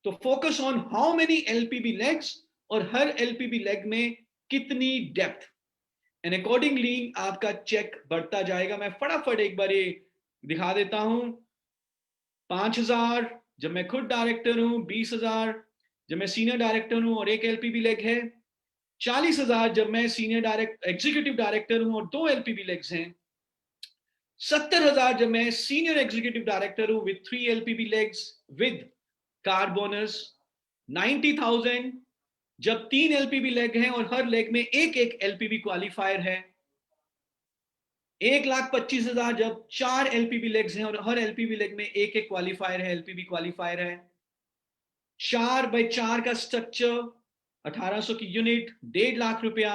तो focus on how many LPB legs, और हर एलपीबी लेग में कितनी डेप्थ, एंड अकॉर्डिंगली आपका चेक बढ़ता जाएगा। मैं फटाफट एक बार ये दिखा देता हूं। 5,000 जब मैं खुद डायरेक्टर हूं, 20,000 जब मैं सीनियर डायरेक्टर हूं और 1 एलपीबी लेग है, 40,000 जब मैं सीनियर एग्जीक्यूटिव डायरेक्टर हूं और 2 एलपीबी लेग्स हैं, 70,000 जब मैं सीनियर एग्जीक्यूटिव डायरेक्टर हूं with 3 LPB legs with car bonus, 90,000 जब 3 एलपीबी लेग हैं और हर लेग में एक एक एलपीबी क्वालिफायर है, 1,25,000 जब 4 एलपीबी लेग्स हैं और हर एलपीबी लेग में एक एक क्वालिफायर है, एलपीबी क्वालिफायर है, 4x4 का स्ट्रक्चर, 1800 की यूनिट, 1.5 लाख रुपया,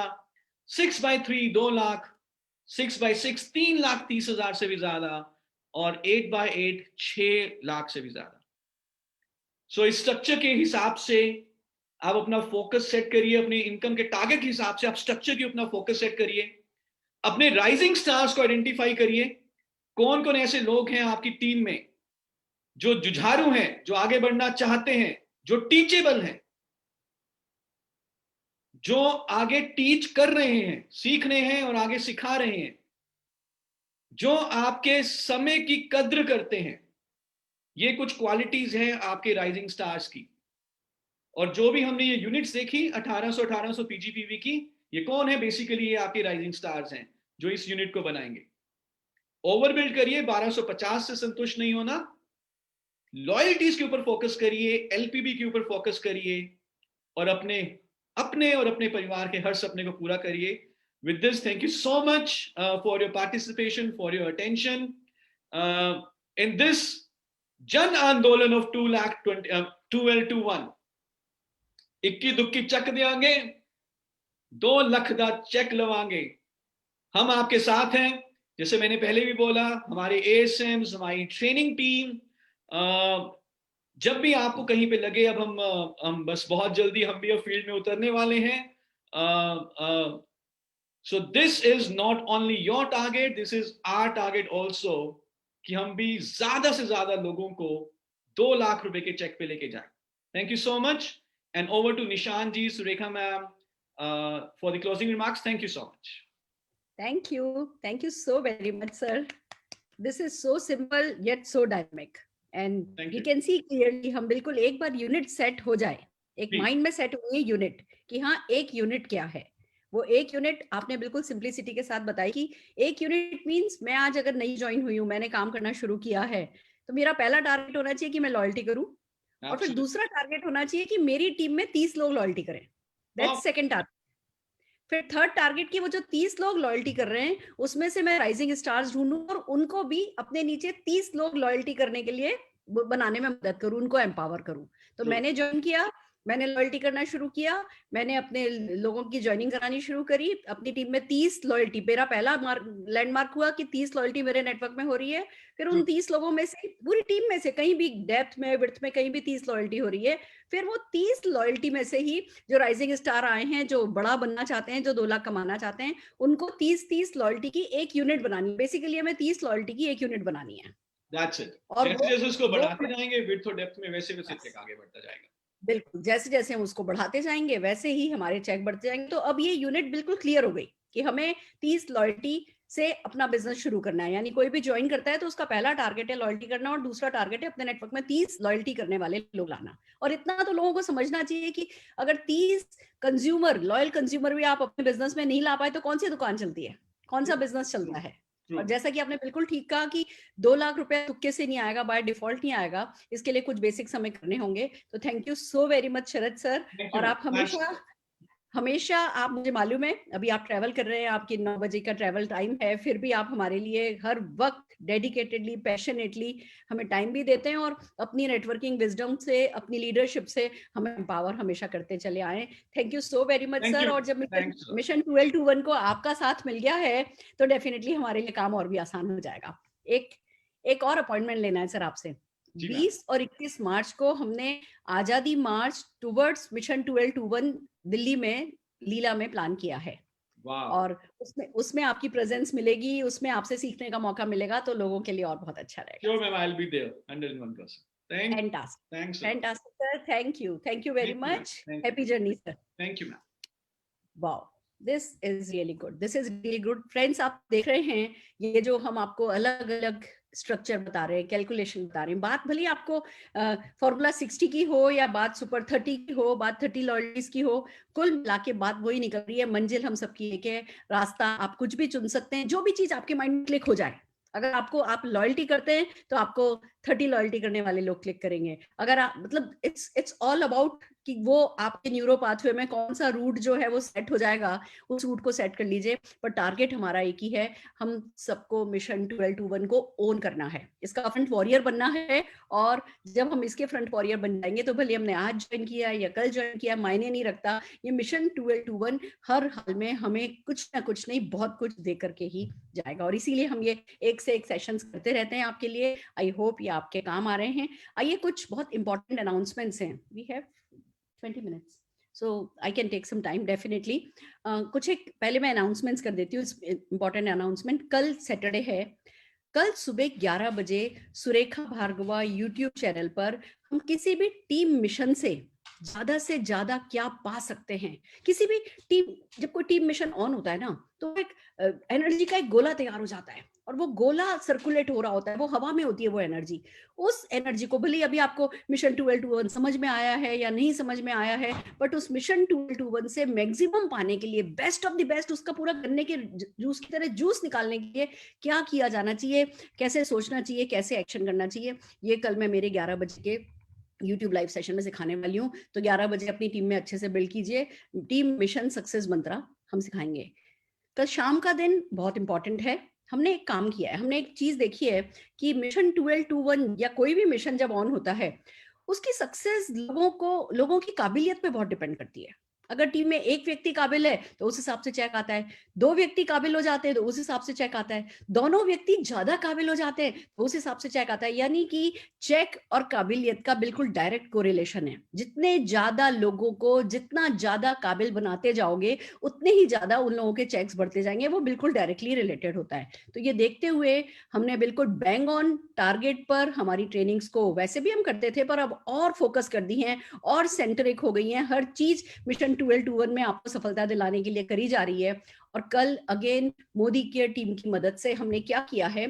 6x3 2 लाख, 6x6 3,30,000 से भी ज्यादा, और 8x8 6 लाख से भी ज्यादा। सो इस स्ट्रक्चर के हिसाब से आप अपना फोकस सेट करिए, अपने इनकम के टारगेट के हिसाब से आप स्ट्रक्चर की अपना फोकस सेट करिए, अपने राइजिंग स्टार्स को आइडेंटिफाई करिए। कौन कौन ऐसे लोग हैं आपकी टीम में जो जुझारू हैं, जो आगे बढ़ना चाहते हैं, जो टीचेबल हैं, जो आगे टीच कर रहे हैं, सीख रहे हैं और आगे सिखा रहे हैं, जो आपके समय की कद्र करते हैं। ये कुछ क्वालिटीज हैं आपके राइजिंग स्टार्स की। और जो भी हमने ये यूनिट्स देखी 1800 पीजीपीवी की, ये कौन है? बेसिकली ये आपके राइजिंग स्टार्स हैं जो इस यूनिट को बनाएंगे। ओवरबिल्ड करिए, 1250 से संतुष्ट नहीं होना, लॉयल्टीज के ऊपर फोकस करिए, एलपीबी के ऊपर फोकस करिए, और अपने अपने और अपने परिवार के हर सपने को पूरा करिए। With this, thank you so much for your participation, for your attention in this Jan Andolan of 2,12,21। इक्की दुक्की चक देंगे, 2 लाख का चेक लवांगे। हम आपके साथ हैं, जैसे मैंने पहले भी बोला, हमारे एएसएम्स, हमारी ट्रेनिंग टीम, जब भी आपको कहीं पे लगे अब हम बस बहुत जल्दी हम भी अब फील्ड में उतरने वाले हैं। So this is not only your target, this is our target also, कि हम भी ज्यादा से ज्यादा लोगों को 2 लाख रुपए के चेक पे लेके जाए। Thank you so much, and over to Nishan ji, Surekha ma'am, for the closing remarks. Thank you so much. Thank you so very much, sir. This is so simple yet so dynamic, and Thank we you. can see clearly, हम बिल्कुल एक बार unit set हो जाए, एक जी। Mind में set हुई है unit कि हाँ एक यूनिट क्या है। वो एक यूनिट आपने बिल्कुल सिंप्लिसिटी के साथ बताई कि एक यूनिट मींस मैं आज अगर नई ज्वाइन हुई हूँ, मैंने काम करना शुरू किया है, तो मेरा पहला टारगेट होना चाहिए कि मैं लॉयल्टी करूं, और फिर Absolutely. दूसरा टारगेट होना चाहिए कि मेरी टीम में 30 लोग लॉयल्टी करें। Wow. That's second target. फिर थर्ड टारगेट की वो जो 30 लोग लॉयल्टी कर रहे हैं, उसमें से मैं राइजिंग स्टार्स ढूंढूं और उनको भी अपने नीचे 30 लोग लॉयल्टी करने के लिए बनाने में मदद करूं, उनको एम्पावर करूं। तो True. मैंने ज्वाइन किया, मैंने लॉयल्टी करना शुरू किया, मैंने अपने लोगों की ज्वाइनिंग करानी शुरू करी। अपनी टीम में 30 लॉयल्टी, मेरा पहला लैंडमार्क हुआ कि 30 लॉयल्टी मेरे नेटवर्क में हो रही है। फिर उन 30 लोगों में से, पूरी टीम में से, कहीं भी डेप्थ में, विड्थ में, कहीं भी 30 लॉयल्टी हो रही है। फिर वो 30 लॉयल्टी में से ही जो राइजिंग स्टार आए हैं, जो बड़ा बनना चाहते हैं, जो 2 लाख कमाना चाहते हैं, उनको 30 लॉयल्टी की एक यूनिट बनानी। बेसिकली हमें 30 लॉयल्टी की एक यूनिट बनानी है। That's it. और जैसे जैसे उसको वो बढ़ाते जाएंगे विड्थ और डेप्थ में, वैसे वैसे चेक आगे बढ़ता जाएगा। बिल्कुल, जैसे जैसे हम उसको बढ़ाते जाएंगे वैसे ही हमारे चेक बढ़ते जाएंगे। तो अब ये यूनिट बिल्कुल क्लियर हो गई कि हमें 30 लॉयल्टी से अपना बिजनेस शुरू करना है। यानी कोई भी ज्वाइन करता है तो उसका पहला टारगेट है लॉयल्टी करना, और दूसरा टारगेट है अपने नेटवर्क में 30 लॉयल्टी करने वाले लोग लाना। और इतना तो लोगों को समझना चाहिए कि अगर 30 कंज्यूमर, लॉयल कंज्यूमर भी आप अपने बिजनेस में नहीं ला पाए तो कौन सी दुकान चलती है, कौन सा बिजनेस चलता है। और जैसा कि आपने बिल्कुल ठीक कहा कि 2 लाख रुपए तुक्के से नहीं आएगा, बाय डिफॉल्ट नहीं आएगा, इसके लिए कुछ बेसिक्स हमें करने होंगे। तो thank you so very much Sharad sir. और आप हमेशा आप, मुझे मालूम है अभी आप ट्रैवल कर रहे हैं, आपकी 9 बजे का ट्रैवल टाइम है, फिर भी आप हमारे लिए हर वक्त डेडिकेटेडली, पैशनेटली हमें टाइम भी देते हैं, और अपनी नेटवर्किंग विजडम से, अपनी लीडरशिप से हमें एम्पावर हमेशा करते चले आए। Thank you so very much sir. और जब मिशन 1221 को आपका साथ मिल गया है तो डेफिनेटली हमारे लिए काम और भी आसान हो जाएगा। एक और अपॉइंटमेंट लेना है सर आपसे। 20 और 21 मार्च को हमने आजादी मार्च टुवर्ड्स मिशन 1221 दिल्ली में लीला में प्लान किया है। और उसमें आपकी प्रेजेंस मिलेगी, उसमें आपसे सीखने का मौका मिलेगा, तो लोगों के लिए और बहुत अच्छा रहेगा। Sure, ma'am, I'll be there, 101%. Fantastic sir, thank you very much. Happy journey sir. Thank you ma'am. Wow, this is really good friends। आप देख रहे हैं ये जो हम आपको अलग अलग स्ट्रक्चर बता रहे हैं, कैलकुलेशन बता रहे हैं, बात भले आपको फॉर्मूला 60 की हो या बात सुपर 30 की हो, बात 30 लॉयल्टीज की हो, कुल मिला के बात वही निकल रही है। मंजिल हम सबकी एक है, रास्ता आप कुछ भी चुन सकते हैं, जो भी चीज आपके माइंड में क्लिक हो जाए। अगर आप लॉयल्टी करते हैं तो आपको 30 लॉयल्टी करने वाले लोग क्लिक करेंगे। अगर आप मतलब इट्स ऑल अबाउट कि वो आपके न्यूरो पाथवे में कौन सा रूट जो है वो सेट हो जाएगा, उस रूट को सेट कर लीजिए। पर टारगेट हमारा एक ही है, हम सबको मिशन 1221 को ओन करना है, इसका फ्रंट वॉरियर बनना है। और जब हम इसके फ्रंट वॉरियर बन जाएंगे तो भले हमने आज ज्वाइन किया या कल ज्वाइन किया, मायने नहीं रखता। ये मिशन 1221 हर हाल में हमें कुछ ना कुछ नहीं, बहुत कुछ दे करके ही जाएगा। और इसीलिए हम ये एक से एक सेशंस करते रहते हैं आपके लिए। आई होप ये आपके काम आ रहे हैं। आइए कुछ बहुत इंपॉर्टेंट अनाउंसमेंट्स हैं। We have 20 minutes, so I can take some time definitely. कुछ एक पहले मैं अनाउंसमेंट्स कर देती हूँ। इंपॉर्टेंट अनाउंसमेंट, कल सैटरडे है, कल सुबह 11 बजे सुरेखा भार्गवा यूट्यूब चैनल पर हम किसी भी टीम मिशन से ज्यादा क्या पा सकते हैं। किसी भी टीम, जब कोई टीम मिशन ऑन होता है ना, तो एक एनर्जी का एक गोला तैयार हो जाता है और वो गोला सर्कुलेट हो रहा होता है, वो हवा में होती है वो एनर्जी। उस एनर्जी को, भले अभी आपको मिशन 1221 समझ में आया है या नहीं समझ में आया है, बट उस मिशन 1221 से मैक्सिमम पाने के लिए, बेस्ट ऑफ द बेस्ट, उसका पूरा गन्ने के जूस की तरह जूस निकालने के लिए क्या किया जाना चाहिए, कैसे सोचना चाहिए, कैसे एक्शन करना चाहिए, ये कल मैं मेरे 11 बजे के YouTube लाइव सेशन में सिखाने वाली हूँ। तो 11 बजे अपनी टीम में अच्छे से बिल्ड कीजिए। टीम मिशन सक्सेस मंत्रा हम सिखाएंगे। कल शाम का दिन बहुत इंपॉर्टेंट है। हमने एक काम किया है, हमने एक चीज देखी है कि मिशन 1221 या कोई भी मिशन जब ऑन होता है, उसकी सक्सेस लोगों की काबिलियत पे बहुत डिपेंड करती है। अगर टीम में एक व्यक्ति काबिल है तो उस हिसाब से चेक आता है, 2 व्यक्ति काबिल हो जाते हैं तो उस हिसाब से चेक आता है, दोनों व्यक्ति ज्यादा काबिल हो जाते हैं तो उस हिसाब से चेक आता है। यानी कि चेक और काबिलियत का बिल्कुल डायरेक्ट कोरिलेशन है। जितने ज्यादा लोगों को जितना ज्यादा काबिल बनाते जाओगे, उतने ही ज्यादा उन लोगों के चेक्स बढ़ते जाएंगे। वो बिल्कुल डायरेक्टली रिलेटेड होता है। तो ये देखते हुए हमने बिल्कुल बैंग ऑन टारगेट पर हमारी ट्रेनिंग्स को, वैसे भी हम करते थे पर अब और फोकस कर दी हैं और सेंट्रिक हो गई हैं। हर चीज मिशन 1221 में आपको सफलता दिलाने के लिए करी जा रही है। और कल अगेन मोदी केयर टीम की मदद से हमने क्या किया है,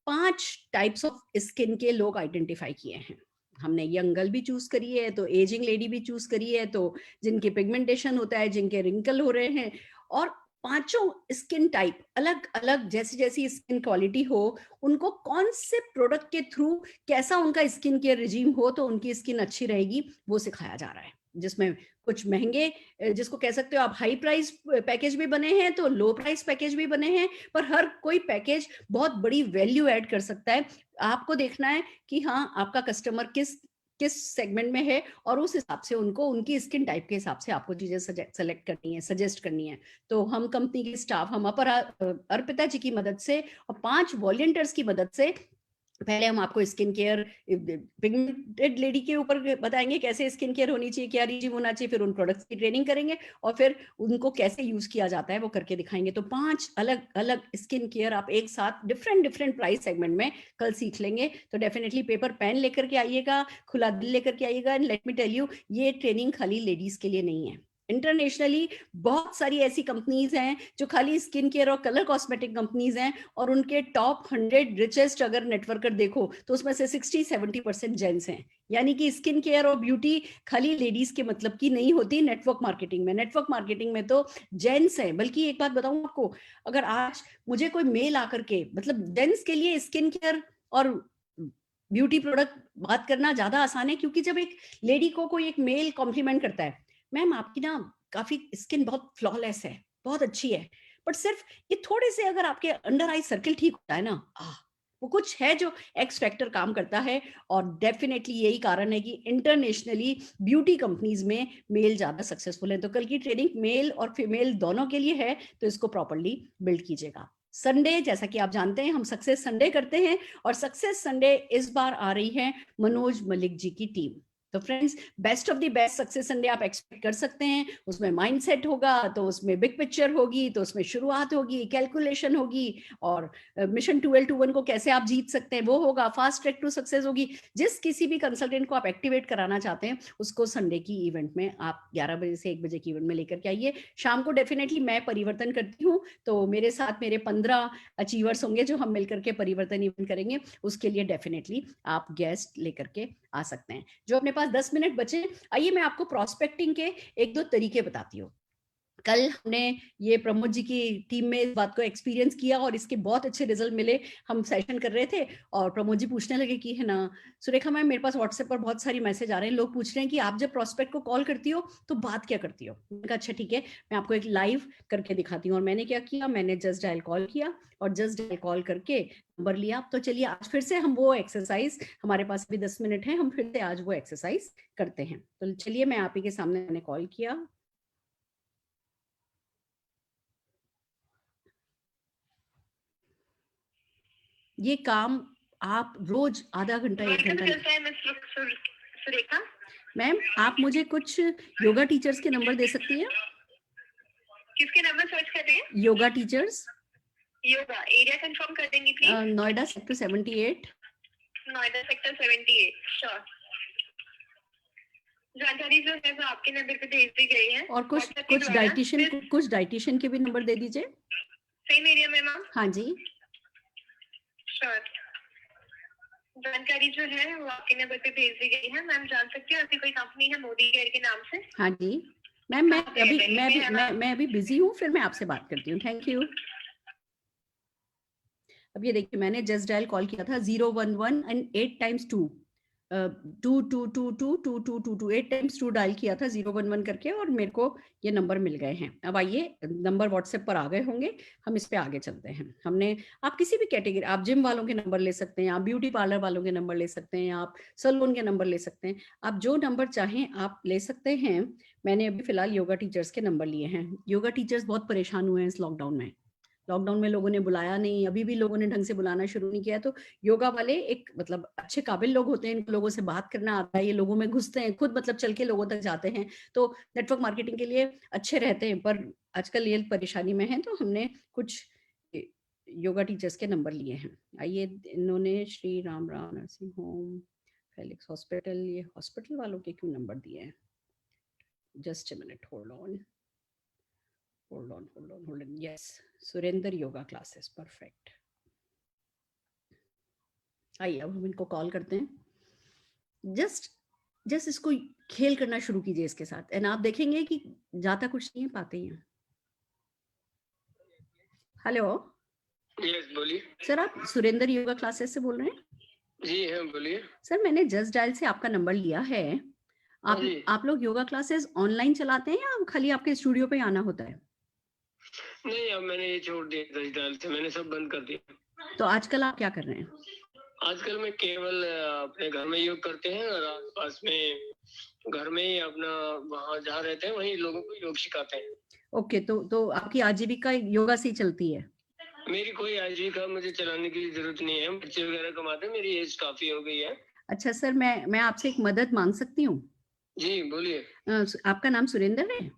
5 टाइप्स ऑफ स्किन के लोग आइडेंटिफाई किए हैं। हमने यंग गर्ल भी चूज करी है, तो एजिंग लेडी भी चूज करी है, तो जिनके पिगमेंटेशन होता है, जिनके रिंकल हो रहे हैं, और पांचों स्किन टाइप अलग अलग, जैसी जैसी स्किन क्वालिटी हो, उनको कौन से प्रोडक्ट के थ्रू कैसा उनका स्किन केयर रिजीम हो तो उनकी स्किन अच्छी रहेगी, वो सिखाया जा रहा है। जिसमें कुछ महंगे, जिसको कह सकते हो आप हाई प्राइस पैकेज भी बने हैं, तो लो प्राइस पैकेज भी बने हैं। पर हर कोई पैकेज बहुत बड़ी वैल्यू ऐड कर सकता है। आपको देखना है कि हाँ, आपका कस्टमर किस किस सेगमेंट में है और उस हिसाब से उनको उनकी स्किन टाइप के हिसाब से आपको चीजें सेलेक्ट करनी है, सजेस्ट करनी है। तो हम कंपनी की स्टाफ, हम अर्पिता जी की मदद से और 5 वॉलंटियर्स की मदद से पहले हम आपको स्किन केयर, पिगमेंटेड लेडी के ऊपर बताएंगे कैसे स्किन केयर होनी चाहिए, क्या रिजीम होना चाहिए, फिर उन प्रोडक्ट्स की ट्रेनिंग करेंगे और फिर उनको कैसे यूज किया जाता है वो करके दिखाएंगे। तो 5 अलग अलग स्किन केयर आप एक साथ डिफरेंट प्राइस सेगमेंट में कल सीख लेंगे। तो डेफिनेटली पेपर पेन लेकर के आइएगा, खुला दिल लेकर के आइएगा। And let me tell you, ये ट्रेनिंग खाली लेडीज के लिए नहीं है। इंटरनेशनली बहुत सारी ऐसी कंपनीज हैं जो खाली स्किन केयर और कलर कॉस्मेटिक कंपनीज हैं, और उनके टॉप 100 रिचेस्ट अगर नेटवर्कर देखो तो उसमें से 60-70% जेंट्स हैं। यानी कि स्किन केयर और ब्यूटी खाली लेडीज के मतलब की नहीं होती नेटवर्क मार्केटिंग में। नेटवर्क मार्केटिंग में तो जेंट्स हैं। बल्कि एक बात बताऊं आपको, अगर आज मुझे कोई मेल आकर के, मतलब जेंट्स के लिए स्किन केयर और ब्यूटी प्रोडक्ट बात करना ज्यादा आसान है, क्योंकि जब एक लेडी को कोई एक मेल कॉम्प्लीमेंट करता है, मैम आपकी ना काफी स्किन बहुत फ्लॉलेस है, बहुत अच्छी है, बट सिर्फ ये थोड़े से अगर आपके अंडर आई सर्किल ठीक होता है ना, वो कुछ है जो एक्स फैक्टर काम करता है। और डेफिनेटली यही कारण है कि इंटरनेशनली ब्यूटी कंपनीज में मेल ज्यादा सक्सेसफुल है। तो कल की ट्रेनिंग मेल और फीमेल दोनों के लिए है, तो इसको प्रॉपरली बिल्ड कीजिएगा। संडे, जैसा कि आप जानते हैं, हम सक्सेस संडे करते हैं, और सक्सेस संडे इस बार आ रही है मनोज मलिक जी की टीम। तो friends, best of the best success Sunday आप एक्सपेक्ट कर सकते हैं। उसमें माइंडसेट होगा, तो उसमें बिग पिक्चर होगी, तो उसमें शुरुआत होगी, कैलकुलेशन होगी, और मिशन 1221 को कैसे आप जीत सकते हैं वो होगा, फास्ट ट्रैक टू सक्सेस होगी। जिस किसी भी कंसल्टेंट को आप एक्टिवेट कराना चाहते हैं, उसको संडे की इवेंट में आप 11 बजे से 1 बजे की इवेंट में लेकर के आइए। शाम को डेफिनेटली मैं परिवर्तन करती हूँ, तो मेरे साथ मेरे 15 अचीवर्स होंगे जो हम मिलकर के परिवर्तन इवेंट करेंगे। उसके लिए डेफिनेटली आप गेस्ट लेकर के आ सकते हैं। जो अपने पास 10 मिनट बचे, आइए मैं आपको प्रोस्पेक्टिंग के 1-2 तरीके बताती हूँ। कल हमने ये प्रमोद जी की टीम में इस बात को एक्सपीरियंस किया और इसके बहुत अच्छे रिजल्ट मिले। हम सेशन कर रहे थे और प्रमोद जी पूछने लगे कि है ना सुरेखा मैम, मेरे पास व्हाट्सएप पर बहुत सारी मैसेज आ रहे हैं, लोग पूछ रहे हैं कि आप जब प्रोस्पेक्ट को कॉल करती हो तो बात क्या करती हो। मैंने कहा अच्छा ठीक है, मैं आपको एक लाइव करके दिखाती हूँ। और मैंने क्या किया, मैंने जस्ट डायल कॉल किया और जस्ट डायल कॉल करके नंबर लिया। तो चलिए आज फिर से हम वो एक्सरसाइज, हमारे पास भी 10 मिनट है, हम फिर से आज वो एक्सरसाइज करते हैं। तो चलिए मैं आप ही के सामने मैंने कॉल किया। ये काम आप रोज आधा घंटा 1 घंटा। सुरेखा मैम आप मुझे कुछ योगा टीचर्स के नंबर दे सकती हैं? किसके नंबर सर्च कर रहे हैं? Yoga teachers. Yoga area confirm कर देंगी please? Noida sector 78। Noida sector 78। Sure. जानकारी जो है वो आपके नंबर पे भेज दी गई है। और कुछ डाइटिशियन के भी नंबर दे दीजिए। सेम एरिया में मैम? हाँ जी। श्योर। जानकारी जो है वो आपके नंबर पे भेज दी गई है। मैम जान सकती हूँ आपकी कोई कंपनी है मोदी केयर के नाम से? हाँ जी मैम, मैं अभी बिजी हूँ, फिर मैं आपसे बात करती हूँ। Thank you. अब ये देखिए, मैंने जस्ट डायल कॉल किया था 011 एंड 8 टाइम्स 2 8 टाइम्स 2 डायल किया था 011 करके, और मेरे को ये नंबर मिल गए हैं। अब आइए, नंबर व्हाट्सएप पर आ गए होंगे, हम इस पे आगे चलते हैं। हमने, आप किसी भी कैटेगरी, आप जिम वालों के नंबर ले सकते हैं, आप ब्यूटी पार्लर वालों के नंबर ले सकते हैं, आप सैलून के नंबर ले सकते हैं, आप जो नंबर चाहें आप ले सकते हैं। मैंने अभी फिलहाल योगा टीचर्स के नंबर लिए हैं। योगा टीचर्स बहुत परेशान हुए हैं इस लॉकडाउन में। लॉकडाउन में लोगों ने बुलाया नहीं, अभी भी लोगों ने ढंग से बुलाना शुरू नहीं किया। तो योगा वाले एक मतलब अच्छे काबिल लोग होते हैं, इन लोगों से बात करना आता है, ये लोगों में घुसते हैं, खुद मतलब चल के लोगों तक जाते हैं, तो नेटवर्क मार्केटिंग के लिए अच्छे रहते हैं। पर आजकल ये परेशानी में है, तो हमने कुछ योगा टीचर्स के नंबर लिए हैं। आइए, इन्होंने Shri Ram nursing home, Felix hospital, ये हॉस्पिटल वालों के क्यों नंबर दिए हैं? Just a minute, hold on. Yes, Surendra yoga classes, perfect. आइए अब हम इनको कॉल करते हैं। जस्ट इसको खेल करना शुरू कीजिए इसके साथ, एंड आप देखेंगे कि जाता कुछ नहीं है, पाते ही हैं। हेलो। यस बोलिए। सर आप सुरेंद्र योगा क्लासेस से बोल रहे हैं? जी हाँ बोलिए। सर मैंने जस्ट डायल से आपका नंबर लिया है। आप लोग योगा क्लासेस ऑनलाइन चलाते हैं या खाली आपके स्टूडियो पे आना होता है? नहीं, अब मैंने ये छोड़ दिया, जस्ट डायल से मैंने सब बंद कर दिया। तो आजकल आप क्या कर रहे हैं? आजकल मैं केवल अपने घर में योग करते हैं और आसपास में घर में ही अपना वहाँ जहाँ रहते हैं वहीं लोगों को योग सिखाते हैं। ओके, तो आपकी आजीविका योगा से ही चलती है? मेरी कोई आजीविका मुझे चलाने की जरूरत नहीं है, बच्चे वगैरह कमाते हैं, मेरी एज काफी हो गई है। अच्छा सर, मैं आपसे एक मदद मांग सकती हूँ? जी बोलिए। आपका नाम सुरेंद्र है?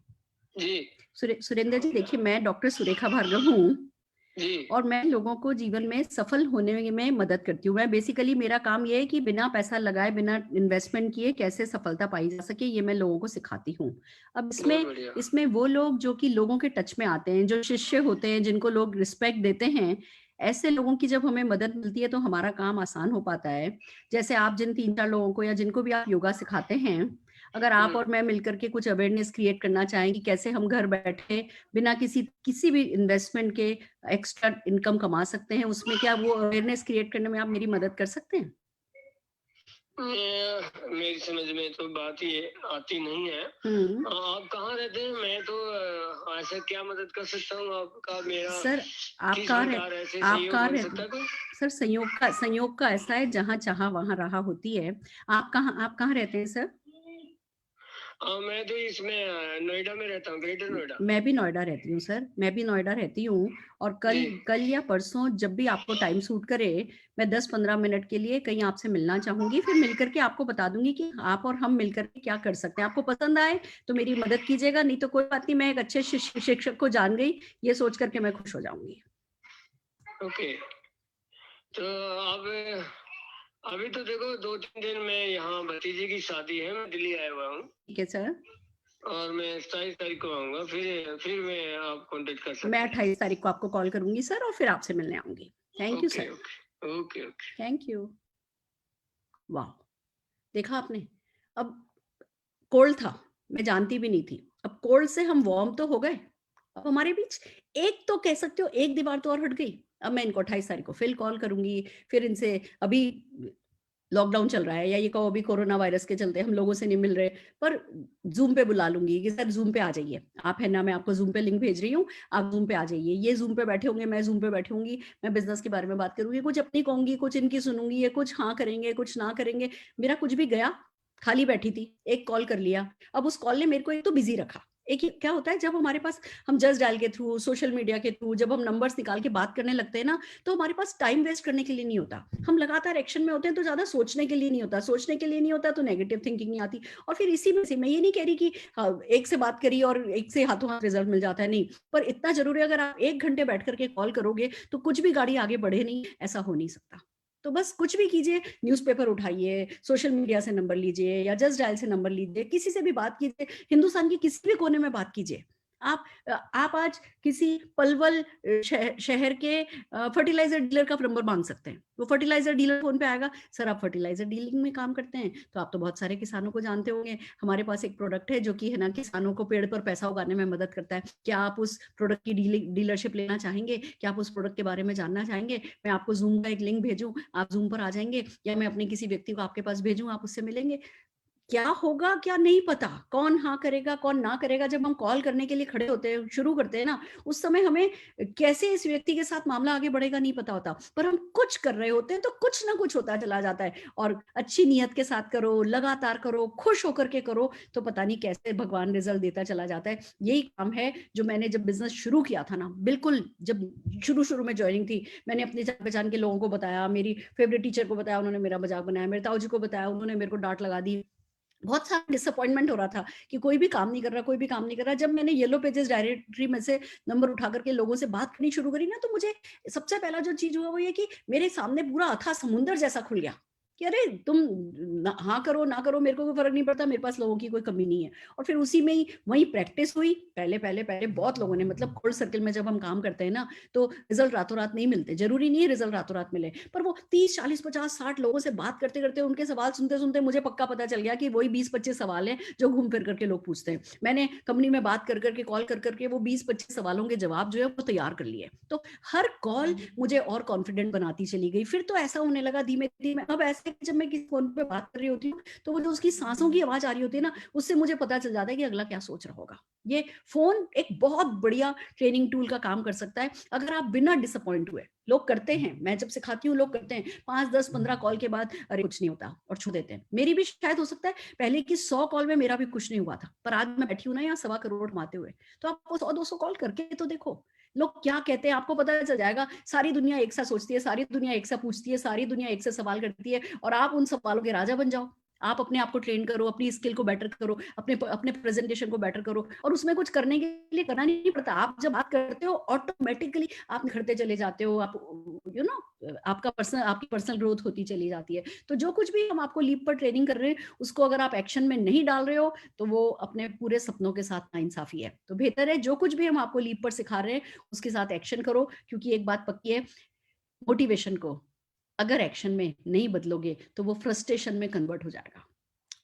जी। सुरेंद्र जी, देखिए मैं डॉक्टर सुरेखा भार्गव हूँ जी। और मैं लोगों को जीवन में सफल होने में मदद करती हूँ। मैं बेसिकली, मेरा काम ये है कि बिना पैसा लगाए, बिना इन्वेस्टमेंट किए कैसे सफलता पाई जा सके, ये मैं लोगों को सिखाती हूँ। अब इसमें वो लोग जो कि लोगों के टच में आते हैं, जो शिष्य होते हैं, जिनको लोग रिस्पेक्ट देते हैं, ऐसे लोगों की जब हमें मदद मिलती है तो हमारा काम आसान हो पाता है। जैसे आप जिन 3-4 लोगों को या जिनको भी आप योगा सिखाते हैं, अगर आप और मैं मिलकर के कुछ अवेयरनेस क्रिएट करना चाहें कि कैसे हम घर बैठे बिना किसी भी इन्वेस्टमेंट के एक्स्ट्रा इनकम कमा सकते हैं, उसमें क्या वो अवेयरनेस क्रिएट करने में आप मेरी मदद कर सकते हैं? मेरी समझ में तो बात ये आती नहीं है। आप कहाँ रहते हैं? मैं तो ऐसे क्या मदद कर सकता हूँ आपका? मेरा सर आप कहाँ सर, संयोग का ऐसा है, जहाँ चाहा वहाँ राह होती है। आप कहाँ रहते हैं सर? मैं तो इसमें नोएडा में रहता हूँ, ग्रेटर नोएडा। मैं भी नोएडा रहती हूँ सर, मैं भी नोएडा रहती हूँ। और कल या परसों जब भी आपको टाइम सूट करे, मैं 10-15 मिनट के लिए कहीं आपसे मिलना चाहूंगी, फिर मिलकर के आपको बता दूंगी कि आप और हम मिलकर के क्या कर सकते हैं। आपको पसंद आए तो मेरी मदद कीजिएगा, नहीं तो कोई बात नहीं, मैं एक अच्छे शिक्षक को जान गई, ये सोच करके मैं खुश हो जाऊंगी। ओके, तो अब अभी तो देखो 2-3 दिन में यहाँ भतीजे की शादी है, मैं दिल्ली आया हुआ हूँ। ठीक है सर। और मैं 27 तारीख को आऊंगा, फिर मैं आप कांटेक्ट कर सकता हूँ। मैं 28 तारीख को आपको कॉल करूंगी सर, और फिर आपसे मिलने आऊंगी। Thank you sir. Okay thank you. वाह, देखा आपने, अब कोल्ड था, मैं जानती भी नहीं थी, अब कोल्ड से हम वार्म तो हो गए, अब हमारे बीच एक तो कह सकते हो एक दीवार तो और हट गई। अब मैं इनको 28 तारीख को फिर कॉल करूंगी, फिर इनसे अभी लॉकडाउन चल रहा है या ये कहो अभी कोरोना वायरस के चलते हम लोगों से नहीं मिल रहे, पर जूम पे बुला लूंगी कि सर जूम पे आ जाइए आप, है ना, मैं आपको जूम पे लिंक भेज रही हूँ, आप जूम पे आ जाइए, ये जूम पे बैठे होंगे, मैं जूम पे बैठी होंगी, मैं बिजनेस के बारे में बात करूंगी, कुछ अपनी कहूंगी, कुछ इनकी सुनूंगी, ये कुछ हाँ करेंगे कुछ ना करेंगे, मेरा कुछ भी गया, खाली बैठी थी, एक कॉल कर लिया। अब उस कॉल ने मेरे को एक तो बिजी रखा। एक क्या होता है जब हमारे पास हम जस्ट डायल के थ्रू, सोशल मीडिया के थ्रू जब हम नंबर्स निकाल के बात करने लगते हैं ना, तो हमारे पास टाइम वेस्ट करने के लिए नहीं होता, हम लगातार एक्शन में होते हैं, तो ज्यादा सोचने के लिए नहीं होता, सोचने के लिए नहीं होता तो नेगेटिव थिंकिंग नहीं आती। और फिर इसी में से मैं ये नहीं कह रही कि एक से बात करी और एक से हाथों हाथ रिजल्ट मिल जाता है, नहीं, पर इतना जरूरी है अगर आप 1 घंटे बैठ करके कॉल करोगे तो कुछ भी गाड़ी आगे बढ़े नहीं, ऐसा हो नहीं सकता। तो बस कुछ भी कीजिए, न्यूज़पेपर उठाइए, सोशल मीडिया से नंबर लीजिए या जस्ट डायल से नंबर लीजिए, किसी से भी बात कीजिए, हिंदुस्तान के किसी भी कोने में बात कीजिए। आप आज किसी पलवल शहर के फर्टिलाइजर डीलर का नंबर मांग सकते हैं, वो फर्टिलाइजर डीलर फोन पे आएगा, सर आप फर्टिलाइजर डीलिंग में काम करते हैं तो आप तो बहुत सारे किसानों को जानते होंगे, हमारे पास एक प्रोडक्ट है जो कि है ना किसानों को पेड़ पर पैसा उगाने में मदद करता है, क्या आप उस प्रोडक्ट की डीलरशिप लेना चाहेंगे, क्या आप उस प्रोडक्ट के बारे में जानना चाहेंगे, मैं आपको जूम का एक लिंक भेजूं, आप जूम पर आ जाएंगे, या मैं अपने किसी व्यक्ति को आपके पास भेजूं, आप उससे मिलेंगे। क्या होगा क्या नहीं पता, कौन हाँ करेगा कौन ना करेगा, जब हम कॉल करने के लिए खड़े होते हैं, शुरू करते हैं ना, उस समय हमें कैसे इस व्यक्ति के साथ मामला आगे बढ़ेगा नहीं पता होता, पर हम कुछ कर रहे होते हैं तो कुछ ना कुछ होता चला जाता है। और अच्छी नीयत के साथ करो, लगातार करो, खुश होकर के करो, तो पता नहीं कैसे भगवान रिजल्ट देता चला जाता है। यही काम है जो मैंने जब बिजनेस शुरू किया था ना, बिल्कुल जब शुरू में ज्वाइनिंग थी, मैंने अपने जान पहचान के लोगों को बताया, मेरी फेवरेट टीचर को बताया, उन्होंने मेरा मजाक बनाया, मेरे ताऊ जी को बताया, उन्होंने मेरे को डांट लगा दी, बहुत सारा डिसअपॉइंटमेंट हो रहा था कि कोई भी काम नहीं कर रहा, कोई भी काम नहीं कर रहा। जब मैंने येलो पेजेस डायरेक्टरी में से नंबर उठा करके लोगों से बात करनी शुरू करी ना, तो मुझे सबसे पहला जो चीज हुआ वो ये कि मेरे सामने पूरा अथाह समुंदर जैसा खुल गया कि अरे तुम हाँ करो ना करो मेरे को कोई फर्क नहीं पड़ता, मेरे पास लोगों की कोई कमी नहीं है। और फिर उसी में ही वही प्रैक्टिस हुई। पहले पहले पहले बहुत लोगों ने, मतलब कोल्ड सर्कल में जब हम काम करते हैं ना, तो रिजल्ट रातों रात नहीं मिलते, जरूरी नहीं है रिजल्ट रातों रात मिले, पर वो 30 40 50 60 लोगों से बात करते करते, उनके सवाल सुनते सुनते मुझे पक्का पता चल गया कि वही 20-25 सवाल है जो घूम फिर करके लोग पूछते हैं। मैंने कंपनी में बात कर करके, कॉल कर करके वो 20-25 सवालों के जवाब जो है वो तैयार कर लिए। तो हर कॉल मुझे और कॉन्फिडेंट बनाती चली गई। फिर तो ऐसा होने लगा धीमे धीमे, अब ऐसे जब मैं किसी फोन पे बात कर रही होती हूँ तो वो जो उसकी सांसों की आवाज आ रही होती है ना, उससे मुझे पता चल जाता है कि अगला क्या सोच रहा होगा। ये फोन एक बहुत बढ़िया ट्रेनिंग टूल का काम कर सकता है अगर आप बिना डिसअपॉइंट हुए। लोग करते हैं, मैं जब सिखाती हूँ लोग करते हैं 5-10-15 कॉल के बाद अरे कुछ नहीं होता और छोड़ देते हैं। मेरी भी शायद हो सकता है पहले की 100 कॉल में मेरा भी कुछ नहीं हुआ था, पर आज मैं बैठी हूँ ना यहाँ 1.25 करोड़ कमाते हुए, तो आप 100-200 कॉल करके तो देखो लोग क्या कहते हैं, आपको पता चल जाएगा। सारी दुनिया एक सा सोचती है, सारी दुनिया एक सा पूछती है, सारी दुनिया एक से सवाल करती है, और आप उन सवालों के राजा बन जाओ। आप अपने आप को ट्रेन करो, अपनी स्किल को बेटर करो, अपने प्रेजेंटेशन को बेटर करो, और उसमें कुछ करने के लिए करना नहीं पड़ता। आप जब बात करते हो ऑटोमेटिकली आप निखरते चले जाते हो, आप आपकी पर्सनल ग्रोथ होती चली जाती है। तो जो कुछ भी हम आपको लीप पर ट्रेनिंग कर रहे हैं, उसको अगर आप एक्शन में नहीं डाल रहे हो तो वो अपने पूरे सपनों के साथ नाइंसाफी है। तो बेहतर है जो कुछ भी हम आपको लीप पर सिखा रहे हैं उसके साथ एक्शन करो, क्योंकि एक बात पक्की है, मोटिवेशन को अगर एक्शन में नहीं बदलोगे तो वो फ्रस्ट्रेशन में कन्वर्ट हो जाएगा,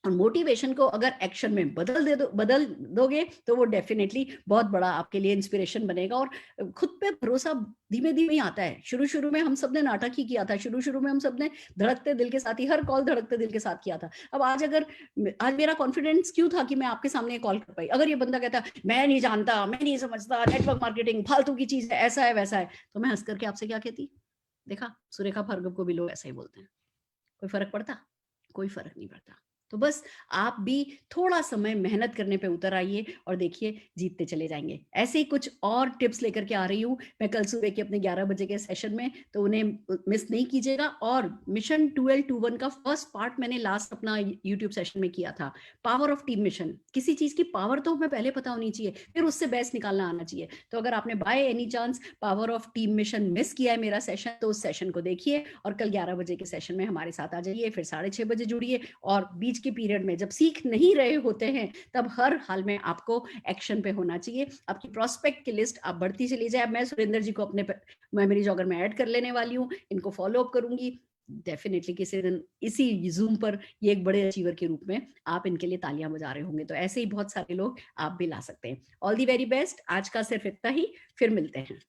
और मोटिवेशन को अगर एक्शन में बदल दोगे तो वो डेफिनेटली बहुत बड़ा आपके लिए इंस्पिरेशन बनेगा। और खुद पे भरोसा धीमे धीमे ही आता है। शुरू में हम सबने नाटक ही किया था, शुरू में हम सबने धड़कते दिल के साथ ही हर कॉल धड़कते दिल के साथ किया था। अब आज मेरा कॉन्फिडेंस क्यों था कि मैं आपके सामने कॉल कर पाई। अगर ये बंदा कहता मैं नहीं जानता, मैं नहीं समझता, नेटवर्क मार्केटिंग फालतू की चीज है, ऐसा है वैसा है, तो मैं हंस करके आपसे क्या कहती, देखा सुरेखा भार्गव को भी लोग ऐसा ही बोलते हैं। कोई फर्क पड़ता? कोई फर्क नहीं पड़ता। तो बस आप भी थोड़ा समय मेहनत करने पे उतर आइए और देखिए जीतते चले जाएंगे। ऐसे ही कुछ और टिप्स लेकर के आ रही हूँ मैं कल सुबह के अपने 11 बजे के सेशन में, तो उन्हें मिस नहीं कीजिएगा। और मिशन 1221 का फर्स्ट पार्ट मैंने लास्ट अपना यूट्यूब सेशन में किया था, पावर ऑफ टीम मिशन। किसी चीज की पावर तो हमें पहले पता होनी चाहिए, फिर उससे बेस्ट निकालना आना चाहिए। तो अगर आपने by any chance power of team mission miss किया है मेरा सेशन, तो उस सेशन को देखिए और कल 11 बजे के सेशन में हमारे साथ आ जाइए। फिर 6:30 बजे जुड़िए, और बीच के पीरियड में जब सीख नहीं रहे होते हैं तब हर हाल में आपको एक्शन पे होना चाहिए। आपकी प्रोस्पेक्ट की लिस्ट आप बढ़ती चली जाए। मैं सुरेंद्र जी को अपने मेमोरी जॉगर में ऐड कर लेने वाली हूँ, इनको फॉलो अप करूंगी। डेफिनेटली किसी दिन इसी जूम पर ये एक बड़े अचीवर के रूप में आप इनके लिए तालियां बजा रहे होंगे, तो ऐसे ही बहुत सारे लोग आप भी ला सकते हैं। All the very best. आज का सिर्फ इतना ही, फिर मिलते हैं।